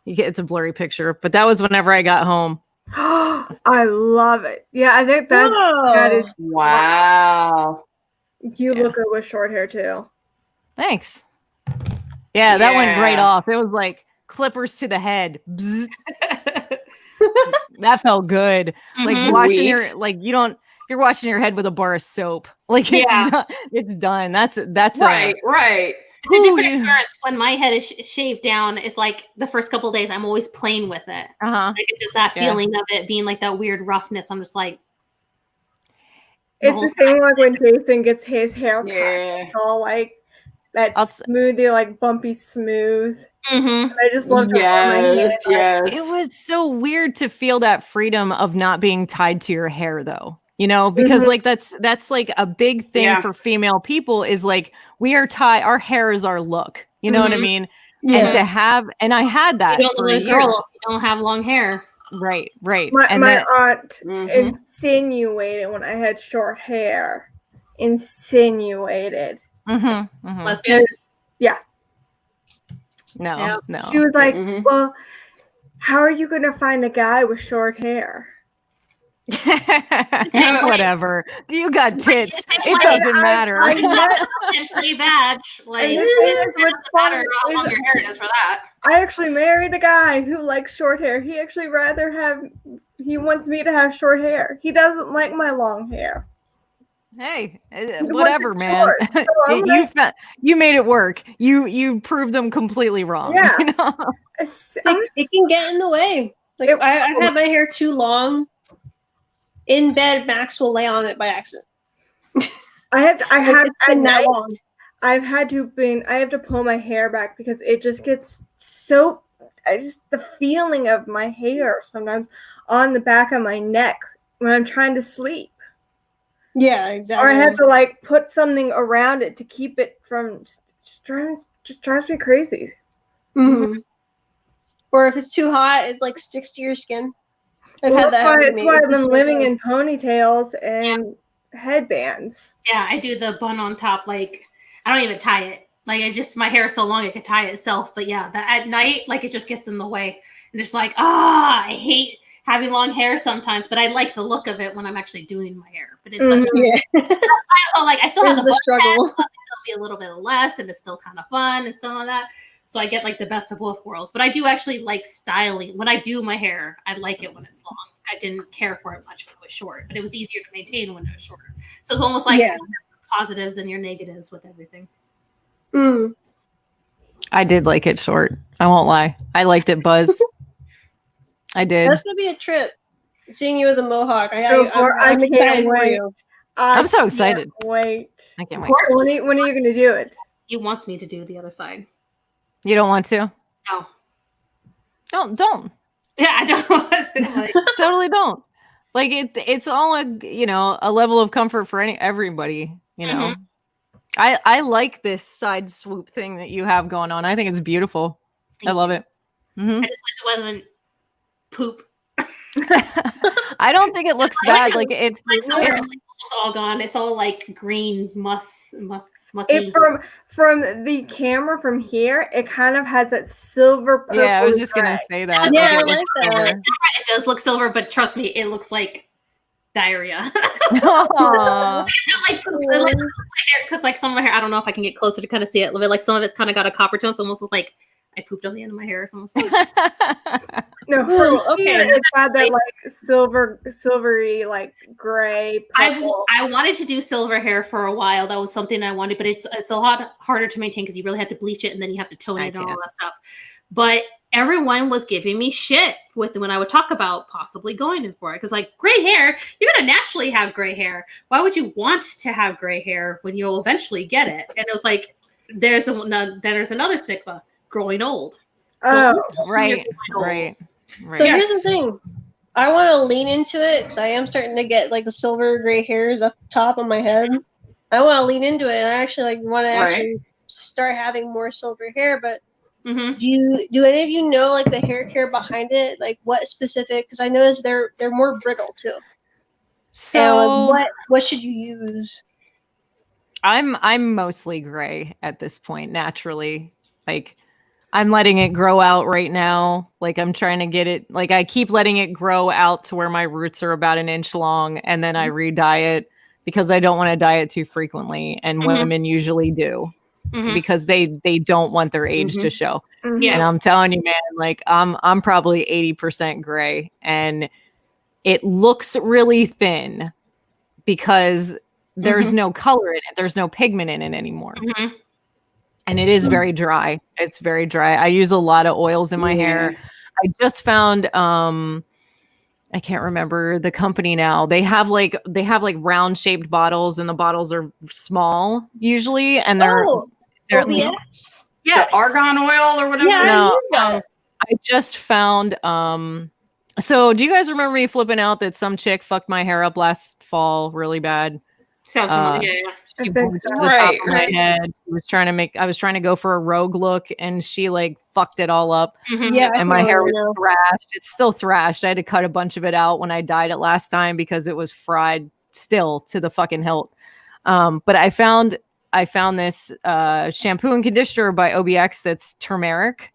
E: it's a blurry picture, but that was whenever I got home.
A: I love it. Yeah, I think that is
B: Wow.
A: you
E: Yeah.
A: look good with short hair too.
E: Thanks. Yeah, that went right
B: Yeah.
E: off. It was like clippers to the head. Bzz. That felt good. Like
D: Mhm.
E: washing
B: Sweet.
E: your you're washing your head with a bar of soap. Like it's
D: Yeah.
E: done. It's done. That's
B: Right, right.
D: It's a
E: Ooh,
D: different
E: you-
D: experience when my head is shaved down. It's like the first couple of days I'm always playing with it.
E: uh-huh.
D: Like it's just that
E: Yeah.
D: feeling of it being like that weird roughness. I'm just like
A: It's
D: whole
A: the same like when Jason gets his hair cut.
B: Yeah.
A: It's all like that
E: I'll s-
A: smoothie, like bumpy smooth.
D: mhm.
A: I just love to hold my hand,
B: Yes,
A: like,
B: yes.
E: It was so weird to feel that freedom of not being tied to your hair though. You know, because
A: Mhm.
E: like that's like a big thing
B: Yeah.
E: for female people is like we are tied, our hair is our look. You know what I
D: Mhm.
E: mean?
C: Yeah.
E: And to have and I had that
D: You don't
E: for
D: look like
E: years.
D: girls. You don't have long hair.
E: Right, right.
A: My,
E: and
A: my
E: then
A: aunt
B: Mhm.
A: insinuated when I had short hair. Insinuated.
E: mhm, mhm.
D: Lesbian.
E: No,
D: Yeah.
E: no.
A: She was like,
B: Mhm.
A: well, how are you going to find a guy with short hair?
E: Whatever. You got tits. It
D: I-
E: doesn't matter.
A: I met,
D: And free badge. Like
A: And
D: it
A: the thing is,
D: doesn't
A: what's
D: matter
A: funny
D: how
A: is-
D: long your hair is for that.
A: I actually married a guy who likes short hair. He actually he wants me to have short hair. He doesn't like my long hair.
E: Hey,
A: wants
E: whatever,
A: it
E: man.
A: short. So I'm
E: You made it work. You proved them completely wrong.
A: Yeah.
E: You know?
C: It can get in the way. Like
A: It-
C: I've had my hair too long. In bed, Max will lay on it by accident.
A: I have
C: Like,
A: at
C: it's been that
A: night,
C: long.
A: I have to pull my hair back because it just gets so the feeling of my hair sometimes on the back of my neck when I'm trying to sleep.
C: Yeah,
A: Or
C: exactly.
A: I have to like put something around it to keep it from just drives me crazy.
C: Mhm. Or if it's too hot, it like sticks to your skin. I've
A: Well,
C: had that happen to
A: that's
C: me.
A: why I've
C: It's
A: been
C: so
A: living
C: bad.
A: in ponytails and headbands.
D: Yeah, I do the bun on top. Like, I don't even tie it. Like, my hair is so long, I could tie it itself. But yeah, at night, like, it just gets in the way. And it's like, I hate having long hair sometimes, but I like the look of it when I'm actually doing my hair. But it's such I still have the struggle. It'll be a little bit less, and it's still kind of fun and stuff like that. So I get like the best of both worlds. But I do actually like styling. When I do my hair, I like it when it's long. I didn't care for it much when it was short, but it was easier to maintain when it was shorter. So it's almost like positives and your negatives with everything.
E: I did like it short. I won't lie. I liked it buzzed. I did.
C: That's gonna be a trip. Seeing you with a mohawk.
A: I'm excited for you.
E: I'm so excited.
A: Wait.
E: I can't wait.
A: When are you going to do it?
D: He wants me to do the other side.
E: You don't want to?
D: No.
E: Don't.
D: Yeah, I don't want to. Like,
E: totally don't. Like it's all a level of comfort for everybody. You know. I like this side swoop thing that you have going on. I think it's beautiful. I love it.
D: I just wish it wasn't poop.
E: I don't think it looks bad. Like it's
D: all gone. It's all like green mucky.
A: It from the camera from here, it kind of has that silver purple.
E: Yeah, I was just gonna say that.
C: Yeah,
E: like
C: I like that.
D: It does look silver, but trust me, it looks like diarrhea. Like poop. Because like some of my hair, I don't know if I can get closer to kind of see it a little bit. Like some of it's kind of got a copper tone, so almost like I pooped on the end of my hair or something.
A: No, it's got that like silvery, like gray.
D: I wanted to do silver hair for a while. That was something I wanted, but it's a lot harder to maintain because you really have to bleach it and then you have to tone it and all that stuff. But everyone was giving me shit when I would talk about possibly going in for it because like gray hair, you're gonna naturally have gray hair. Why would you want to have gray hair when you'll eventually get it? And it was like there's another stigma. Growing old.
E: Right.
C: So here's the thing. I want to lean into it because I am starting to get like the silver gray hairs up top on my head. I want to lean into it and I actually want to actually start having more silver hair. But do any of you know like the hair care behind it? Like what specific? Because I noticed they're more brittle too.
E: So
C: what should you use?
E: I'm mostly gray at this point naturally. Like I'm letting it grow out right now. Like I'm trying to get it, like I keep letting it grow out to where my roots are about an inch long and then I re-dye it because I don't want to dye it too frequently. And women usually do because they don't want their age to show.
D: Yeah.
E: And I'm telling you, man, like I'm probably 80% gray and it looks really thin because there's no color in it. There's no pigment in it anymore. And it is very dry. It's very dry. I use a lot of oils in my hair. I just found I can't remember the company now. They have like round shaped bottles and the bottles are small usually and they're
C: OBX?
B: Yeah, argan oil or whatever.
C: Yeah,
E: no,
C: I
E: just found so do you guys remember me flipping out that some chick fucked my hair up last fall really bad?
D: Sounds familiar.
E: She bleached the top of my head. I was trying to go for a rogue look and she like fucked it all up.
C: Yeah,
E: and my hair was thrashed. It's still thrashed. I had to cut a bunch of it out when I dyed it last time because it was fried still to the fucking hilt. But I found this shampoo and conditioner by OBX that's turmeric,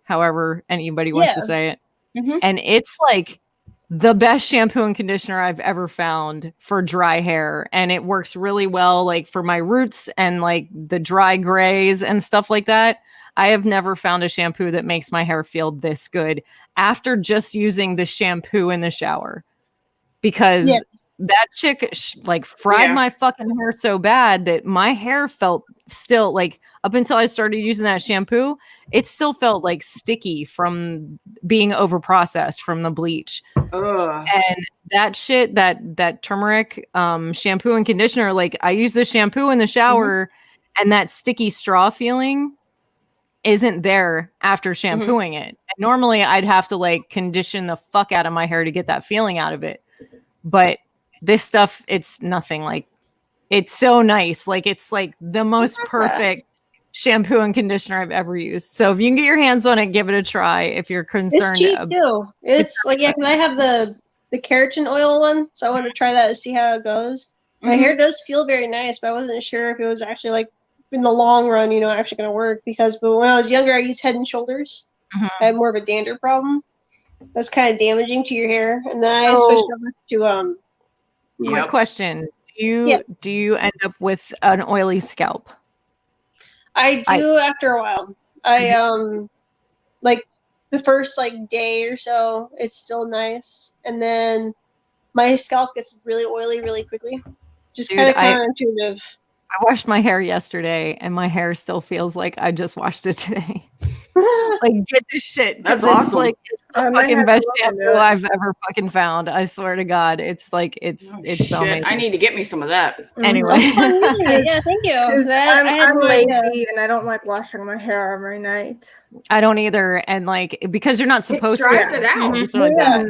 E: however anybody wants to say it. And it's like the best shampoo and conditioner I've ever found for dry hair. And it works really well, like for my roots and like the dry grays and stuff like that. I have never found a shampoo that makes my hair feel this good after just using the shampoo in the shower because that chick like fried my fucking hair so bad that my hair felt still like up until I started using that shampoo, it still felt like sticky from being over processed from the bleach. And that shit, that turmeric shampoo and conditioner, like I use the shampoo in the shower and that sticky straw feeling isn't there after shampooing it. And normally I'd have to like condition the fuck out of my hair to get that feeling out of it. But this stuff, it's nothing. Like it's so nice. Like it's like the most perfect shampoo and conditioner I've ever used. So if you can get your hands on it, give it a try if you're concerned.
C: It's cheap too. It's like, because I have the keratin oil one, so I wanted to try that to see how it goes. My hair does feel very nice, but I wasn't sure if it was actually like in the long run, actually going to work. But when I was younger, I used Head and Shoulders. I had more of a dander problem. That's kind of damaging to your hair, and then I switched over to
E: Quick question: Do you end up with an oily scalp?
C: I do after a while. I like the first day or so, it's still nice, and then my scalp gets really oily really quickly. Just kind of counterintuitive.
E: I washed my hair yesterday, and my hair still feels like I just washed it today. Like, get this shit.
B: That's
E: It's
B: awesome.
E: like it's the fucking best shampoo I've ever fucking found. I swear to God, it's like it's so amazing.
B: I need to get me some of that.
E: Anyway,
C: yeah, thank you.
A: I'm lazy and I don't like washing my hair every night.
E: I don't either, and because you're not supposed
B: It dries
E: to.
B: it out.
E: It's really bad.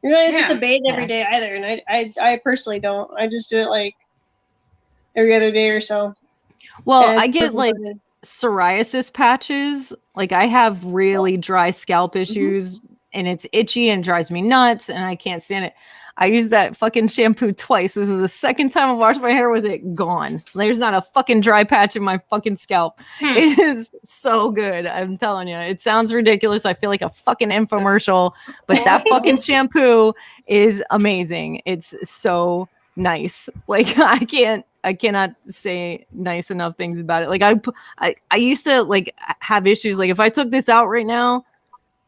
C: You're not supposed to bathe every day either, and I personally don't. I just do it every other day or so.
E: Well,
C: And
E: I get psoriasis patches. Like, I have really dry scalp issues, and it's itchy and drives me nuts, and I can't stand it. I used that fucking shampoo twice. This is the second time I've washed my hair with it gone. There's not a fucking dry patch in my fucking scalp. It is so good. I'm telling you. It sounds ridiculous. I feel like a fucking infomercial, but that fucking shampoo is amazing. It's so nice. Like, I cannot say nice enough things about it. Like, I used to have issues. Like, if I took this out right now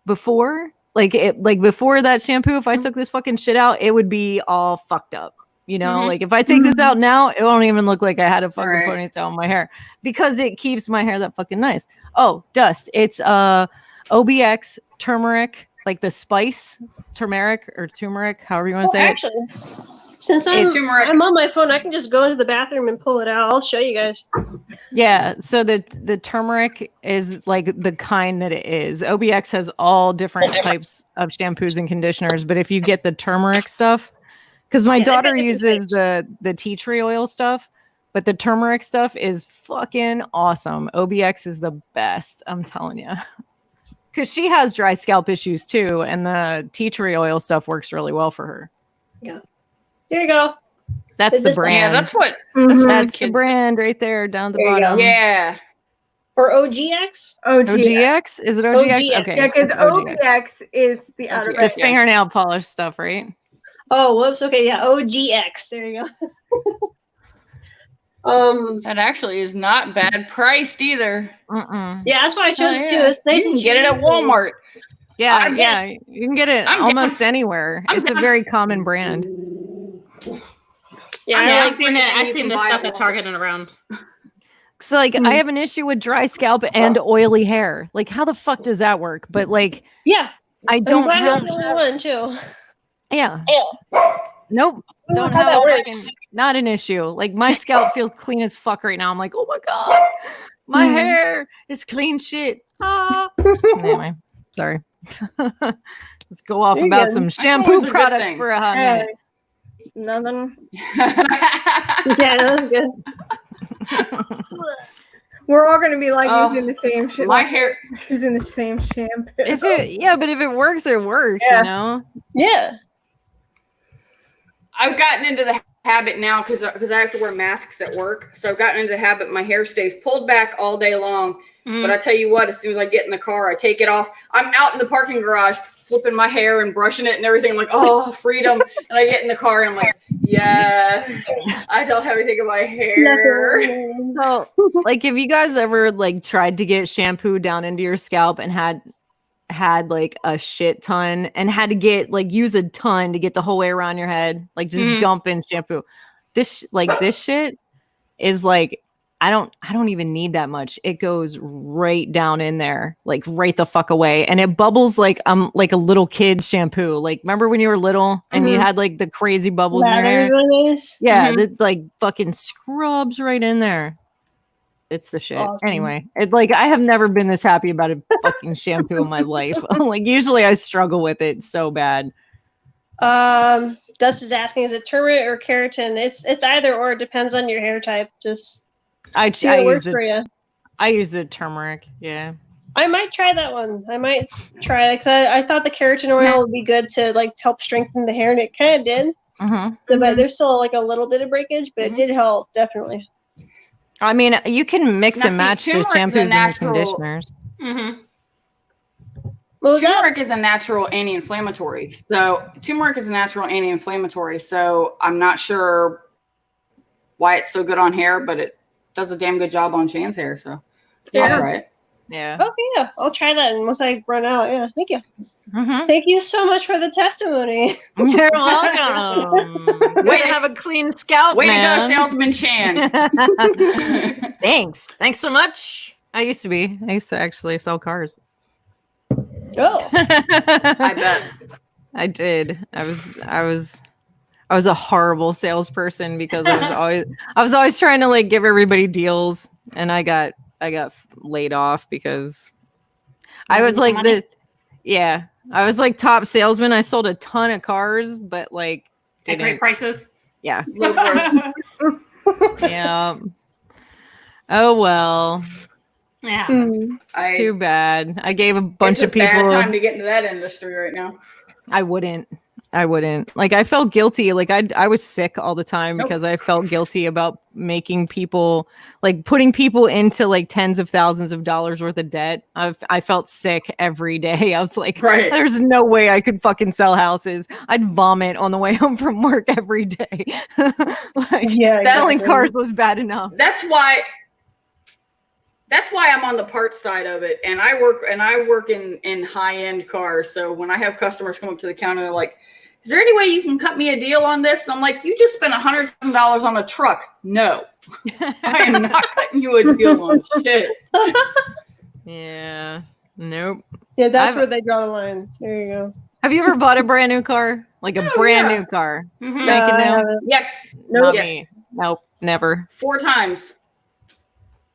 E: before that shampoo, if I took this fucking shit out, it would be all fucked up. Like, if I take this out now, it won't even look like I had a fucking ponytail in my hair, because it keeps my hair that fucking nice. Oh, Dust. It's OBX turmeric, like the spice turmeric, however you want to say
C: actually, since I'm on my phone, I can just go into the bathroom and pull it out. I'll show you guys.
E: Yeah, so the turmeric is like the kind that it is. OBX has all different types of shampoos and conditioners, but if you get the turmeric stuff, because my daughter uses the tea tree oil stuff, but the turmeric stuff is fucking awesome. OBX is the best, I'm telling you. Because she has dry scalp issues too, and the tea tree oil stuff works really well for her.
C: Yeah. Here you go.
E: That's the brand.
B: Yeah, that's what.
E: That's the brand right there down the bottom.
B: Yeah.
C: Or OGX?
E: OGX? Is it OGX? Okay.
A: Yeah, because OGX is the outer
E: the fingernail polish stuff, right?
C: Oh, whoops. Okay, yeah, OGX. There you go.
B: That actually is not bad priced either.
E: Mm-mm.
C: Yeah, that's why I chose it too. It's nice
B: You
C: and
B: can get it at Walmart.
E: Yeah, you can get it almost anywhere. It's a very common brand.
C: Yeah,
D: I've seen this stuff at Target and around.
E: So I have an issue with dry scalp and oily hair. Like, how the fuck does that work? But I don't have
C: one too.
E: Yeah. Nope. Don't have a fucking, not an issue. Like, my scalp feels clean as fuck right now. I'm like, oh my God, my hair is clean shit. Anyway, sorry. Let's go off about some shampoo products for a hot minute.
A: Nothing.
C: Yeah, that was good.
A: We're all gonna be using the same shit.
B: My hair
A: using the same shampoo.
E: But if it works, it works.
A: Yeah.
C: Yeah.
B: I've gotten into the habit now because I have to wear masks at work. So I've gotten into the habit. My hair stays pulled back all day long. But I tell you what, as soon as I get in the car, I take it off. I'm out in the parking garage flipping my hair and brushing it and everything. I'm like, oh, freedom. And I get in the car and I'm like, yes, I don't have anything in my hair.
E: So, if you guys ever tried to get shampoo down into your scalp and had a shit ton and had to get use a ton to get the whole way around your head, just dump in shampoo. This shit is I don't even need that much. It goes right down in there, right the fuck away. And it bubbles like a little kid shampoo. Remember when you were little and you had the crazy bubbles in your hair? Yeah, it fucking scrubs right in there. It's the shit.
C: Awesome.
E: Anyway, I have never been this happy about a fucking shampoo in my life. Usually I struggle with it so bad.
C: Dust is asking, is it turmeric or keratin? It's either or. It depends on your hair type. Just
E: I
C: see what works
E: use
C: for you.
E: I use the turmeric. Yeah.
C: I might try that one. I might try it because I thought the keratin oil would be good to like help strengthen the hair, and it kind of did. But there's still like a little bit of breakage, but it did help definitely.
E: I mean, you can mix
B: Now,
E: and
B: see,
E: match the
B: turmeric's a
E: shampoos and the
B: natural-
E: conditioners.
C: What was that?
B: Turmeric is a natural anti-inflammatory. So turmeric is a natural anti-inflammatory. So I'm not sure why it's so good on hair, but it does a damn good job on Shan's hair. So
A: Yeah.
B: I'll try it.
E: Yeah.
C: Okay, yeah, I'll try that once I run out. Yeah, thank you.
E: Mhm.
C: Thank you so much for the testimony.
E: You're welcome. Way to have a clean scalp,
B: Way
E: man.
B: to go, Salesman Shan.
E: Thanks. Thanks so much. I used to actually sell cars.
C: Oh,
B: I bet.
E: I did. I was a horrible salesperson because I was always trying to like give everybody deals, and I got laid off because I was like I was like top salesman. I sold a ton of cars, but like
D: At great prices.
E: yeah.
B: Low growth.
E: Yeah. Oh well.
D: Yeah.
E: Too bad. I gave a bunch
B: It's a
E: of people
B: bad time to get into that industry right now.
E: I wouldn't. Like I felt guilty. Like I was sick all the time because I felt guilty about making people like putting people into like tens of thousands of dollars worth of debt. I felt sick every day. I was like,
B: Right.
E: there's no way I could fucking sell houses. I'd vomit on the way home from work every day. Like
C: yeah,
E: selling
C: exactly.
E: cars was bad enough.
B: That's why I'm on the parts side of it, and I work in high end cars. So when I have customers come up to the counter, they're like, "Is there any way you can cut me a deal on this?" And I'm like, "You just spent $100,000 on a truck. No, I am not cutting you a deal on shit."
E: Yeah. Nope.
C: Yeah, that's
E: I've-
C: where they draw the line. There you go.
E: Have you ever bought a brand new car? Like a brand
B: yeah.
E: new car?
D: Mhm.
E: Spanking
C: I
E: new?
C: haven't.
B: Yes,
E: Not
B: Yes.
E: me. Nope. Never.
B: 4 times.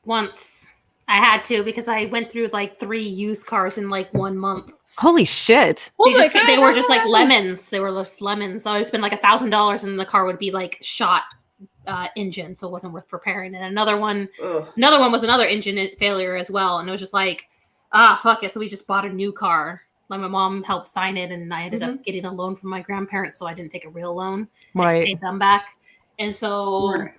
D: Once I had to because I went through like 3 used cars in like 1 month.
E: Holy shit.
C: Oh
D: They,
C: my
D: just,
C: God,
D: they were
C: how
D: just
C: did
D: like
C: that
D: lemons. They were just lemons. So I would spend like $1,000 and the car would be like shot engine, so it wasn't worth repairing. And another one
B: Ugh.
D: was another engine failure as well. And it was just like, fuck it. So we just bought a new car. Like my mom helped sign it, and I ended up getting a loan from my grandparents, so I didn't take a real loan. I just
E: Right.
D: paid them back. And so
B: Right.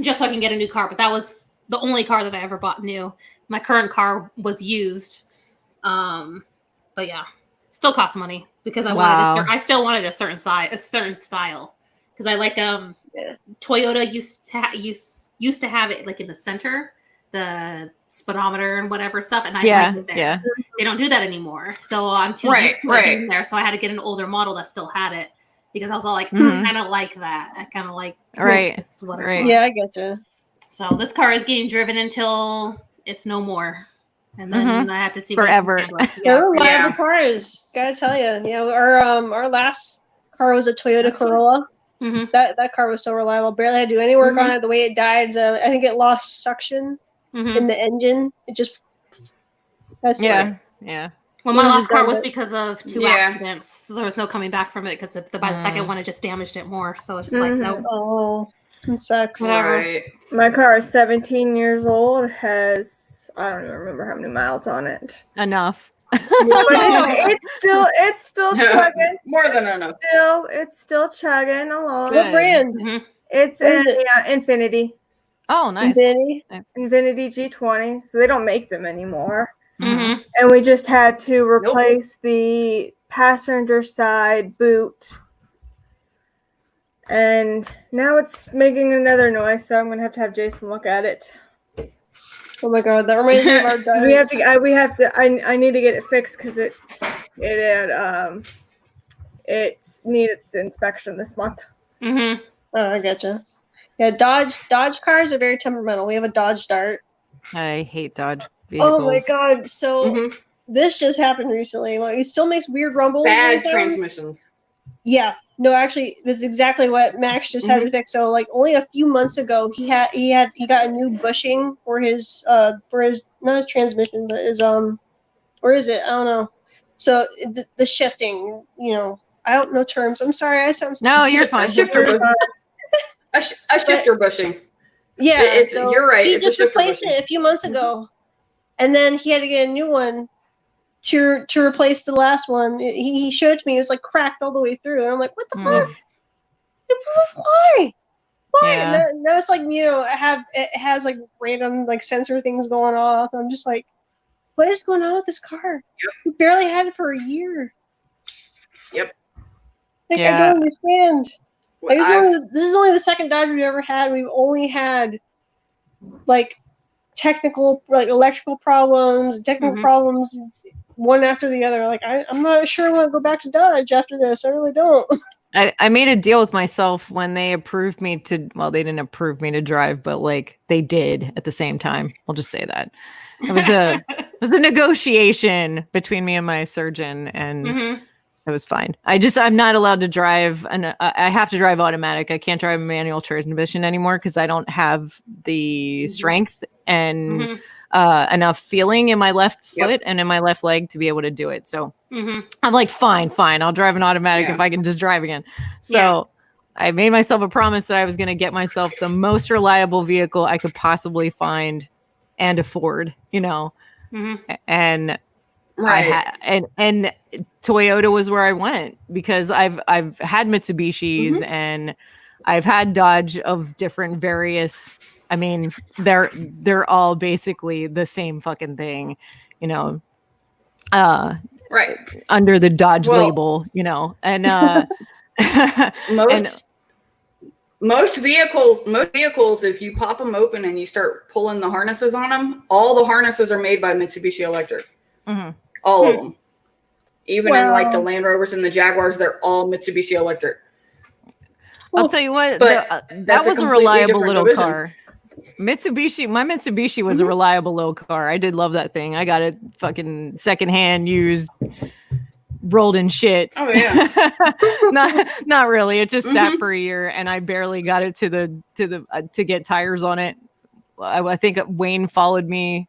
D: just so I can get a new car. But that was the only car that I ever bought new. My current car was used. But yeah, still costs money because
E: Wow.
D: I still wanted a certain size, a certain style. Because I like Toyota used to have it like in the center, the speedometer and whatever stuff, and I liked it there.
E: Yeah.
D: They don't do that anymore, so I'm too
B: Right,
D: used to it
B: right.
D: being there. So I had to get an older model that still had it because I was all like,
E: Mhm.
D: kind of like that. I kind of like
E: Right,
D: this is what I
E: right.
D: want.
C: Yeah, I get you.
D: So this car is getting driven until it's no more, and then I have to see what I can
E: Forever.
D: handle.
C: They're
D: Yeah.
C: reliable
B: Yeah.
C: cars. Gotta tell you. You know, our last car was a Toyota Corolla.
D: Mhm.
C: That car was so reliable. Barely had to do any work on it. The way it died, I think it lost suction
D: Mhm.
C: in the engine. It just that's
E: Yeah. Yeah.
D: Well, my
C: It was
D: last
C: just
D: car
C: done
D: was
C: it.
D: because of 2
B: Yeah.
D: accidents. So there was no coming back from it because by the second one, it just damaged it more. So it's just like, nope.
C: Oh, it sucks.
D: Whatever.
B: Right.
A: My car is 17 years old. Has I don't even remember how many miles on it.
E: Enough.
A: But it's still chugging.
B: More than enough.
A: It's still chugging along.
C: What brand?
D: Mhm.
A: It's
C: What
A: an
C: is it?
A: Infinity
E: Oh, nice.
C: Infinity?
A: Infinity G20. So they don't make them anymore.
D: Mhm.
A: And we just had to replace the passenger side boot. And now it's making another noise, so I'm gonna have Jason look at it.
C: Oh my god, that reminds me of our dad.
A: We have to. I need to get it fixed because it needs inspection this month.
D: Mhm.
C: Oh, I getcha. Yeah, Dodge cars are very temperamental. We have a Dodge Dart.
E: I hate Dodge vehicles.
C: Oh my god! So
D: Mhm.
C: this just happened recently. Like, it still makes weird rumbles.
B: Bad
C: and sounds.
B: transmissions.
C: Yeah, no, actually, that's exactly what Max just had to fix. So, like, only a few months ago, he got a new bushing for his not his transmission, but his or is it? I don't know. So the shifting, you know, I don't know terms. I'm sorry, I sound
E: No,
C: stupid.
E: you're fine.
B: A shifter bushing. A shifter bushing.
C: Yeah,
B: It's-
C: so
B: you're right,
C: He
B: it's a
C: just
B: shifter
C: replaced
B: bushing.
C: it a few months ago, and then he had to get a new one to replace the last one. He showed it to me. It was like cracked all the way through, and I'm like, what the fuck? Why?
E: Yeah.
C: And now it's like, you know, it has like random like sensor things going off. I'm just like, what is going on with this car?
B: Yep.
C: We barely had it for a year.
B: Yep.
C: Like,
E: Yeah.
C: I don't understand. Like,
B: I've-
C: this is only the second Dodge we've ever had. We've only had like technical, like electrical problems, technical
B: Mhm.
C: problems, one after the other. Like, I'm not sure I want to go back to Dodge after this. I really don't.
E: I made a deal with myself when they approved me to, well, they didn't approve me to drive, but like they did at the same time. I'll just say that. It was a negotiation between me and my surgeon, and
B: Mhm.
E: it was fine. I'm not allowed to drive, and I have to drive automatic. I can't drive a manual transmission anymore because I don't have the strength and
B: Mhm.
E: enough feeling in my left
B: Yep.
E: foot and in my left leg to be able to do it. So
B: Mhm.
E: I'm like, fine, I'll drive an automatic
B: Yeah.
E: if I can just drive again. So I made myself a promise that I was going to get myself the most reliable vehicle I could possibly find and afford, you know.
B: Mhm.
E: And
B: Right.
E: and Toyota was where I went because I've had Mitsubishis and I've had Dodge of different various. I mean, they're all basically the same fucking thing, you know.
B: Right.
E: Under the Dodge
B: Well-
E: label, you know, and
B: Most vehicles, if you pop them open and you start pulling the harnesses on them, all the harnesses are made by Mitsubishi Electric.
E: Mhm.
B: All of them. Even in like the
C: Well-
B: Land Rovers and the Jaguars, they're all Mitsubishi Electric.
E: I'll tell you what,
B: But
E: that
B: that's a
E: was a
B: completely
E: reliable
B: different
E: little
B: division.
E: car. My Mitsubishi was a reliable little car. I did love that thing. I got it fucking secondhand, used, rolled in shit.
B: Oh yeah.
E: not really. It just sat
B: Mhm.
E: for a year, and I barely got it to get tires on it. I think Wayne followed me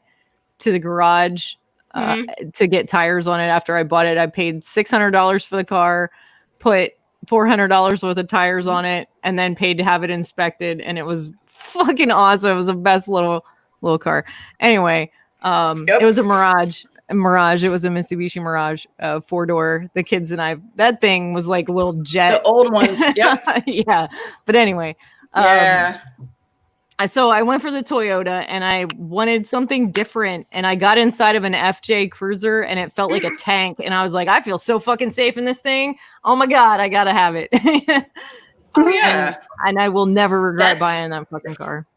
E: to the garage to get tires on it after I bought it. I paid $600 for the car, put $400 worth of tires on it, and then paid to have it inspected, and it was fucking awesome. It was the best little car. Anyway,
B: Yep.
E: it was a Mirage. It was a Mitsubishi Mirage, 4-door. The kids and I, that thing was like a little jet.
B: The old ones. Yep.
E: Yeah. But anyway,
B: Yeah.
E: so I went for the Toyota and I wanted something different, and I got inside of an FJ Cruiser and it felt like a tank, and I was like, I feel so fucking safe in this thing. Oh my God, I gotta have it.
B: Oh yeah.
E: And I will never regret
B: That's-
E: buying that fucking car.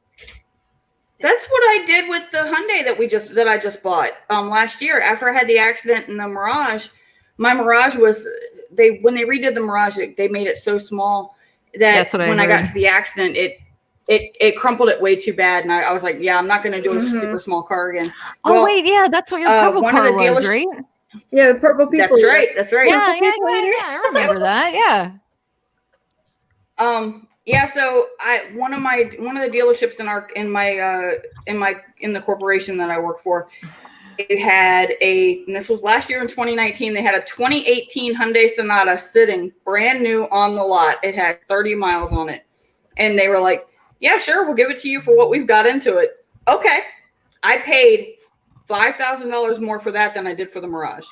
B: That's what I did with the Hyundai that I just bought last year after I had the accident in the Mirage. My Mirage was when they redid the Mirage, they made it so small that
E: That's what I
B: when I got
E: heard.
B: to the accident, it crumpled it way too bad, and I was like, yeah, I'm not going to do a
A: Mhm.
B: super small car again.
E: Oh
B: Well,
E: wait, yeah, that's what your purple
B: one of
E: car
B: the
E: was,
B: dealers-
E: right?
A: Yeah, the purple people.
B: That's right. That's right.
E: Yeah,
A: people eater?
E: I remember that. Yeah.
B: Yeah, so one of the dealerships in the corporation that I work for, it had and this was last year in 2019, they had a 2018 Hyundai Sonata sitting brand new on the lot. It had 30 miles on it. And they were like, yeah, sure, we'll give it to you for what we've got into it. Okay. I paid $5,000 more for that than I did for the Mirage.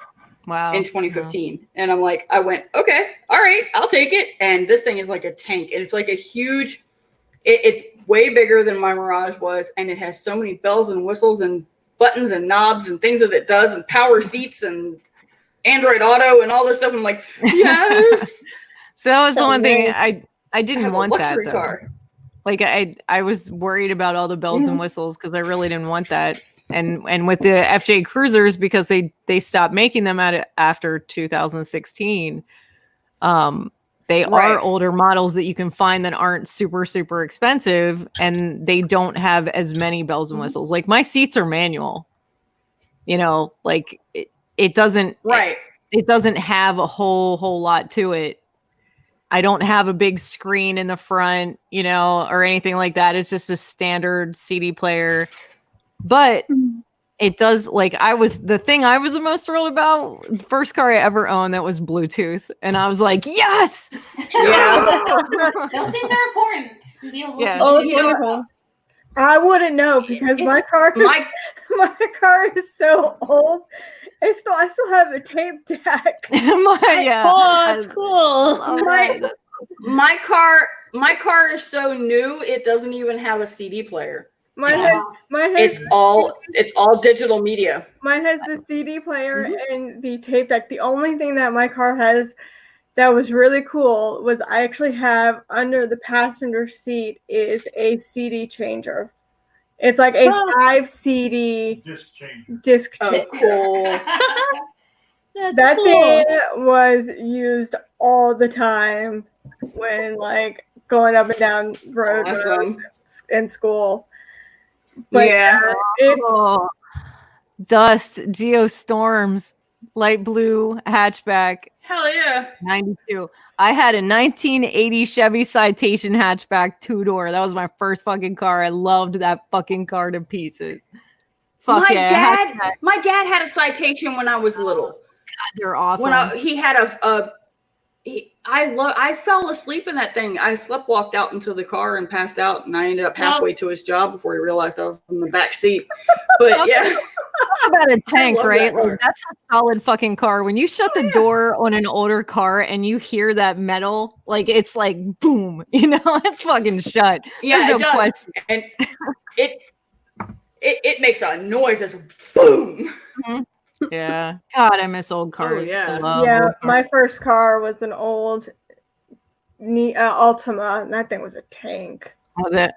E: Wow.
B: In 2015. And I went, okay, all right, I'll take it. And this thing is like a tank. It's like a huge, it's way bigger than my Mirage was. And it has so many bells and whistles and buttons and knobs and things that it does, and power seats and Android Auto and all this stuff. I'm like, yes.
E: So that was the
C: Sounds
E: one thing
C: nice.
E: I didn't
B: have a
E: want that
B: luxury
E: though.
B: car.
E: Like I was worried about all the bells and whistles because I really didn't want that. And with the FJ Cruisers, because they stopped making them after 2016. They
B: Right.
E: are older models that you can find that aren't super, super expensive, and they don't have as many bells and whistles. Like my seats are manual, you know, like it doesn't,
B: Right.
E: it doesn't have a whole lot to it. I don't have a big screen in the front, you know, or anything like that. It's just a standard CD player. But it does, like, the thing I was the most thrilled about, the first car I ever owned that was Bluetooth. And I was like, yes!
B: Yeah.
D: Those things are important. To be able to
E: Yeah.
D: listen to
C: Oh,
D: music.
C: it's wonderful.
A: I wouldn't know because my car. my car is so old. I still have a tape deck.
C: It's cool.
E: Oh,
B: My car is so new it doesn't even have a CD player.
A: Mine has
B: It's all digital media.
A: Mine has the CD player and the tape deck. The only thing that my car has that was really cool was I actually have under the passenger seat is a CD changer. It's like a 5 CD disc changer.
B: Cool.
A: That thing was used all the time when like going up and down road in school. But it's
E: Dust, Geostorms, light blue hatchback.
B: Hell yeah.
E: 92. I had a 1980 Chevy Citation hatchback 2-door. That was my first fucking car. I loved that fucking car to pieces.
B: My dad had a Citation when I was little.
E: God, they're awesome.
B: When he had I fell asleep in that thing. I walked out into the car and passed out, and I ended up halfway to his job before he realized I was in the back seat. But yeah.
E: Talk about a tank, right? Like, that's a solid fucking car. When you shut the door on an older car and you hear that metal, like it's like boom, it's fucking shut.
B: Yeah,
E: There's
B: it does.
E: question.
B: And it makes a noise that's boom.
E: Mm-hmm. Yeah. God, I miss old cars.
A: My first car was an old Altima, and that thing was a tank.
E: Was it?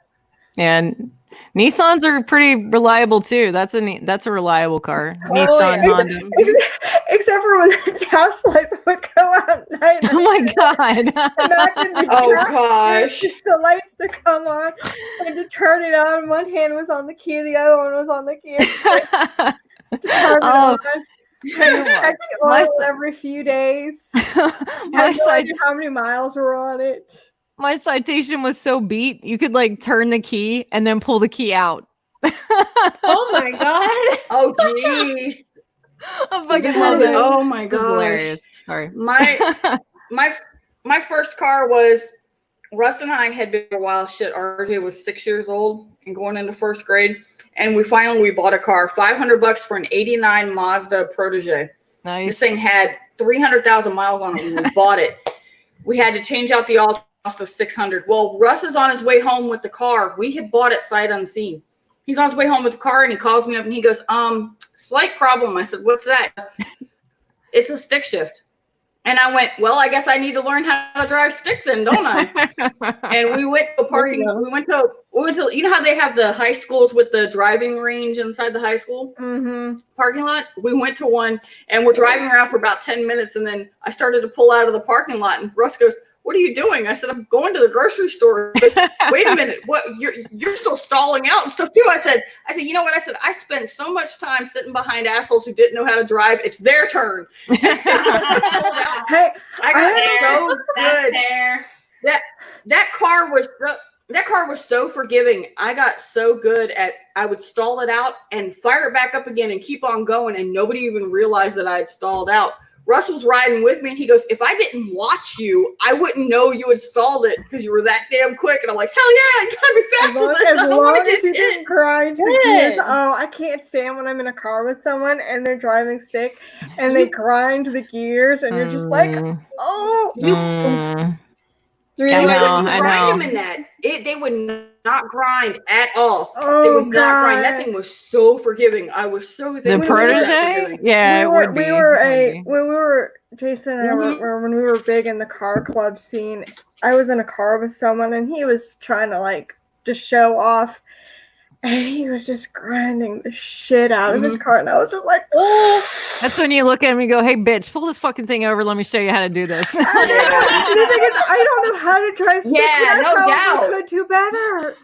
E: And Nissans are pretty reliable too. That's a reliable car. Nissan, Honda.
A: Except for when the dash lights would go out at night.
E: Oh my god.
B: Oh gosh.
A: The lights to come on and to turn it on. One hand was on the key, the other one was on the key. Every few days. How many miles were on it?
E: My Citation was so beat, you could like turn the key and then pull the key out.
C: Oh my god!
B: Oh jeez!
E: I fucking love it.
B: Oh my gosh!
E: Hilarious. Sorry.
B: My first car was Russ and I had been a while. Shit, RJ was 6 years old and going into first grade. And we bought a car, $500 for an '89 Mazda Protege.
E: Nice.
B: This thing had 300,000 miles on it when we bought it. We had to change out the all cost of $600. Well, Russ is on his way home with the car. We had bought it sight unseen. He's on his way home with the car and he calls me up and he goes, slight problem. I said, what's that? It's a stick shift. And I went, well, I guess I need to learn how to drive stick then, don't I? And we went to parking. We went to, you know how they have the high schools with the driving range inside the high school parking lot? We went to one and we're driving around for about 10 minutes. And then I started to pull out of the parking lot and Russ goes, what are you doing? I said, I'm going to the grocery store. Goes, wait a minute. What? You're still stalling out and stuff too. I said, you know what? I said, I spent so much time sitting behind assholes who didn't know how to drive. It's their turn. I got so good. That car was so forgiving. I got so good at, I would stall it out and fire it back up again and keep on going. And nobody even realized that I had stalled out. Russ was riding with me and he goes, if I didn't watch you, I wouldn't know you had stalled it because you were that damn quick. And I'm like, hell yeah, you gotta be fast.
A: As long as you didn't grind the gears. Oh, I can't stand when I'm in a car with someone and they're driving stick and they grind the gears and you're just like, oh.
B: I know. Them in that. They would not grind at all.
A: Oh,
B: they would not grind. That thing was so forgiving. I was so
E: the Protege. Yeah, when we
A: were Jason and I were when we were big in the car club scene. I was in a car with someone and he was trying to like just show off. And he was just grinding the shit out of his car. And I was just like, oh.
E: That's when you look at him and go, hey, bitch, pull this fucking thing over. Let me show you how to do this.
A: The thing is, I don't know how to drive stick.
B: Yeah, no doubt.
A: I could do better.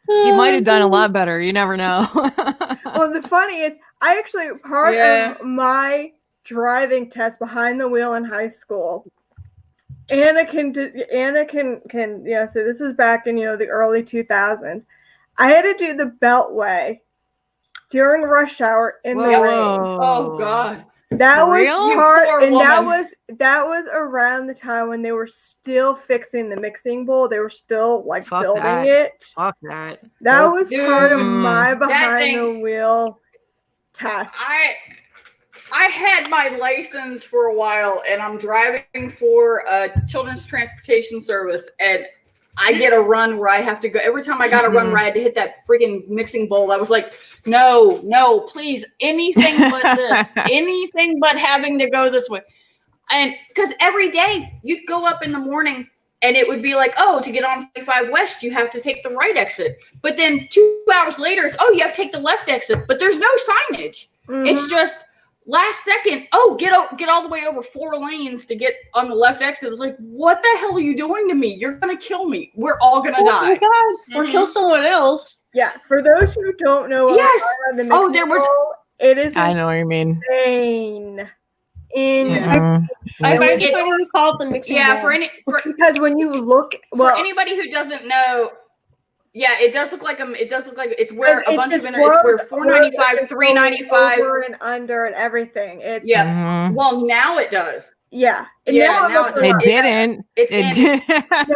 E: You might have done a lot better. You never know.
A: Well, the funny is, I actually, part of my driving test behind the wheel in high school, Anna can, so this was back in, the early 2000s. I had to do the Beltway during rush hour in the rain.
B: Oh God,
A: that was part, and that was that was around the time when they were still fixing the mixing bowl. They were still like
E: Fuck
A: building
E: that.
A: it.
E: Fuck that.
A: That
E: Nope.
A: was part of
B: Dude,
A: my
B: that
A: behind
B: thing-
A: the wheel test.
B: I had my license for a while, and I'm driving for a children's transportation service, and I get a run where I have to go. Every time I got a run where I had to hit that freaking mixing bowl, I was like, no, please, anything but this, anything but having to go this way. And because every day you'd go up in the morning and it would be like, oh, to get on 55 West, you have to take the right exit. But then 2 hours later, it's, oh, you have to take the left exit. But there's no signage. It's just last second, oh, get all the way over 4 lanes to get on the left exit. It's like, what the hell are you doing to me? You're going to kill me. We're all going to die.
C: Oh my God. Or kill someone else.
A: Yeah, for those who don't know,
B: Yes.
A: the mixing
B: There was-
A: bowl, it is
E: I know what you mean.
A: insane.
E: Mhm.
C: I might
B: It's-
C: want to call it the mixing
B: Yeah,
C: bowl.
A: Because when you look,
B: for anybody who doesn't know, yeah, it does look like it's where a bunch of it's where 495, 395.
A: over and under and everything. It's
B: Yeah.
E: Mhm.
B: Well, now it does.
A: yeah. And
B: Yeah, now
A: it's
B: it
E: It
A: like-
E: didn't.
B: It's
E: It
B: in,
E: did.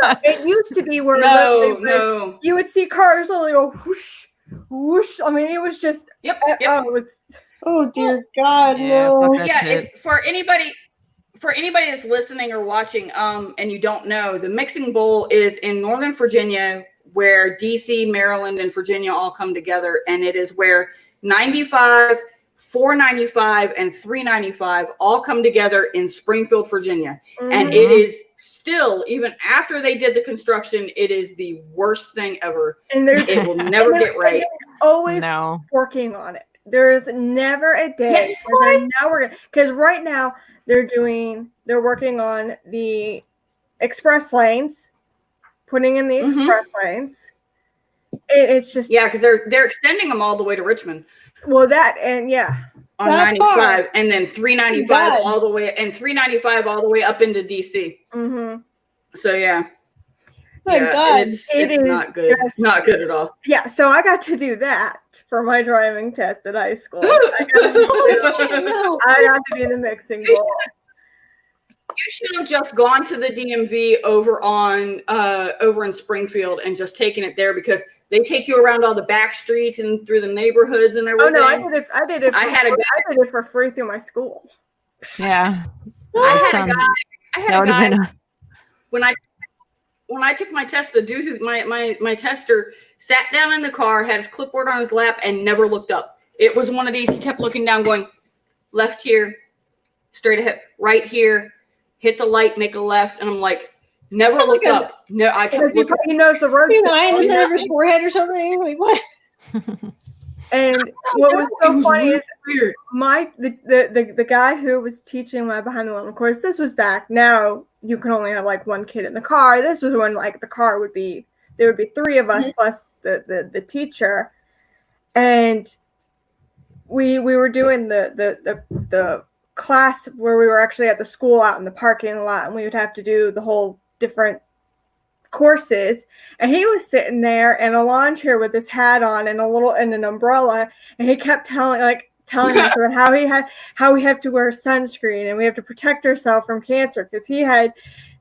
A: no, it used to be where
B: no,
A: literally, like,
B: no.
A: you would see cars literally go whoosh, whoosh. I mean, it was just
B: Yep,
A: oh,
B: yep.
A: it was
C: Oh dear God,
E: Yeah,
C: no.
E: fuck that
B: Yeah,
E: shit.
B: for anybody that's listening or watching, and you don't know, the mixing bowl is in Northern Virginia, where DC, Maryland, and Virginia all come together, and it is where 95, 495, and 395 all come together in Springfield, Virginia. And
A: Mhm.
B: it is still, even after they did the construction, it is the worst thing ever.
A: and there's
B: It will never get right.
A: always
E: No.
A: working on it. There is never a day
B: Yes,
A: where they're not working, because right now they're working on the express lanes, putting in the
B: Mhm.
A: express lanes. It's just
B: Yeah, because they're extending them all the way to Richmond.
A: well that and yeah.
B: On
C: That
B: 95
C: far.
B: and then 395
C: God.
B: all the way and 395 all the way up into DC.
A: Mm-hmm.
B: So yeah.
C: My
B: Yeah,
C: God.
B: it's
A: It is
B: not good.
A: just-
B: Not good at all.
A: Yeah, so I got to do that for my driving test at high school. I got to do the mixing bowl.
B: You should have just gone to the DMV over in Springfield and just taken it there, because they take you around all the back streets and through the neighborhoods and
A: Oh
B: everything.
A: no, I did it.
B: I had a
A: I did it for free through my school.
E: Yeah.
B: I
E: That
B: had a guy. I
E: That
B: had a
E: would have
B: guy
E: been.
B: when I took my test. The dude who my tester sat down in the car, had his clipboard on his lap, and never looked up. It was one of these. He kept looking down, going left here, straight ahead, right here, hit the light, make a left, and I'm like, never looked up. No, I kept
A: Because
B: looking.
A: he knows the road.
C: You know, I
A: signs.
C: understand his forehead or something. Like what?
A: And what was
B: It
A: so
B: was
A: funny
B: really
A: is
B: weird.
A: the guy who was teaching my behind the wheel. Of course, this was back. Now you can only have like one kid in the car. This was when like the car would be there would be 3 of us plus the teacher, and we were doing the class where we were actually at the school out in the parking lot, and we would have to do the whole different courses. And he was sitting there in a lawn chair with his hat on and an umbrella, and he kept telling us about how we have to wear sunscreen and we have to protect ourselves from cancer because he had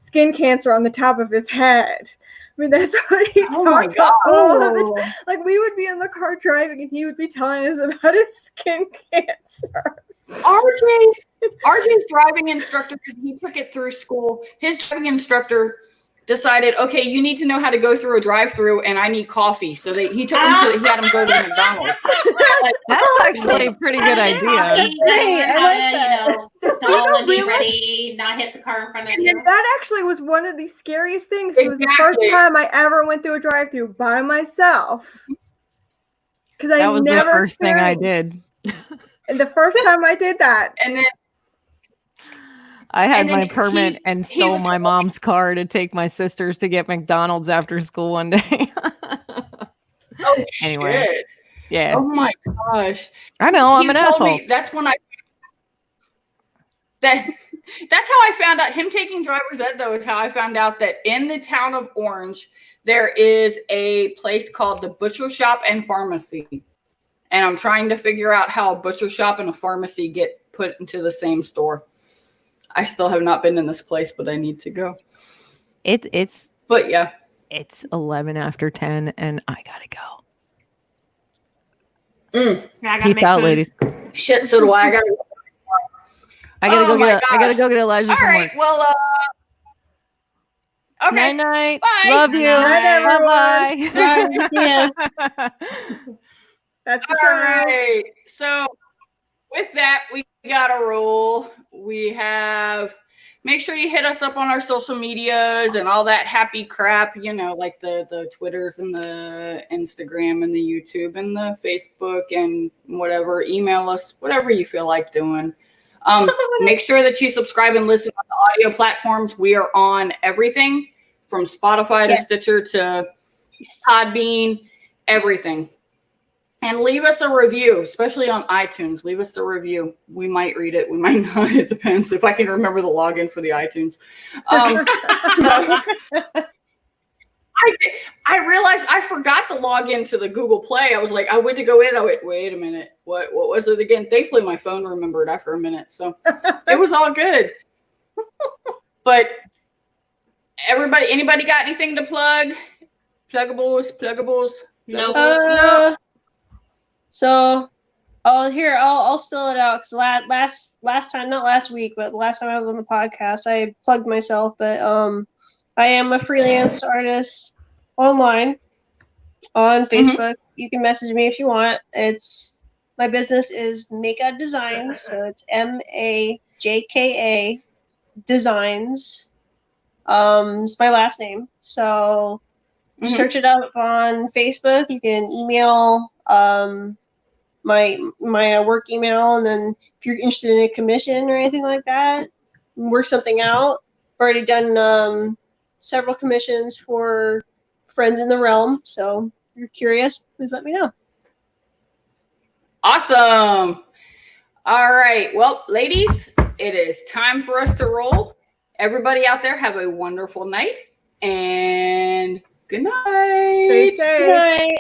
A: skin cancer on the top of his head. I mean, that's what he
B: Oh my
A: talked about all of the
C: Oh.
A: time. Like, we would be in the car driving and he would be telling us about his skin cancer.
B: RJ's driving instructor, because he took it through school. His driving instructor decided, okay, you need to know how to go through a drive-through, and I need coffee. So he had him go to McDonald's. Like,
E: That's actually a pretty good idea.
C: That's great. I like that.
D: Stall and be
A: Really?
D: ready, not hit the car in front of
A: And
D: you.
A: that actually was one of the scariest things. It was the first
B: Exactly.
A: time I ever went through a drive-through by myself. Because
E: That was the
A: never
E: first thing I
A: experienced-
E: did.
A: And the first time I did that,
B: and then
E: I had
B: And then
E: my permit
B: he-
E: and
B: he
E: stole
B: was
E: my
B: told-
E: mom's car to take my sisters to get McDonald's after school one day.
B: oh
E: Anyway.
B: shit.
E: Yeah.
B: Oh my gosh.
E: I know, I'm
B: He
E: an
B: told
E: asshole.
B: me that's when that's how I found out. Him taking driver's ed, though, is how I found out that in the town of Orange there is a place called the Butcher Shop and Pharmacy, and I'm trying to figure out how a butcher shop and a pharmacy get put into the same store. I still have not been in this place, but I need to go.
E: It's
B: But yeah.
E: It's 11 after 10, and I gotta go.
D: Yeah, I gotta
E: Peace
D: make
E: out,
D: food.
E: ladies.
B: Shit, so do I. I gotta
E: I gotta go get Elijah
B: All
E: from
B: right,
E: work.
B: well, okay.
E: Night night.
B: Bye.
E: Love you.
A: Night,
E: Bye
C: Yeah.
E: bye.
A: That's the
B: All
A: show.
B: right. So with that, we got a roll. We have. Make sure you hit us up on our social medias and all that happy crap, you know, like the Twitters and the Instagram and the YouTube and the Facebook and whatever. Email us, whatever you feel like doing. Make sure that you subscribe and listen on the audio platforms. We are on everything from Spotify to Stitcher to Podbean, everything. And leave us a review, especially on iTunes. Leave us a review. We might read it. We might not. It depends if I can remember the login for the iTunes. So I realized I forgot the login to the Google Play. I was like, I went to go in. I went, wait a minute. What was it again? Thankfully, my phone remembered after a minute. So it was all good. But anybody got anything to plug? Pluggables?
D: No.
C: So, I'll spill it out because last time, not last week, but last time I was on the podcast, I plugged myself. But I am a freelance artist online on Facebook. You can message me if you want. My business is Maka Designs, so it's MAJKA Designs. It's my last name. So search it up on Facebook. You can email my work email, and then if you're interested in a commission or anything like that, work something out. I've already done several commissions for friends in the realm, so if you're curious, please let me know.
B: Awesome. All right. Well, ladies, it is time for us to roll. Everybody out there, have a wonderful night and good night.
A: Stay safe.
C: Good night.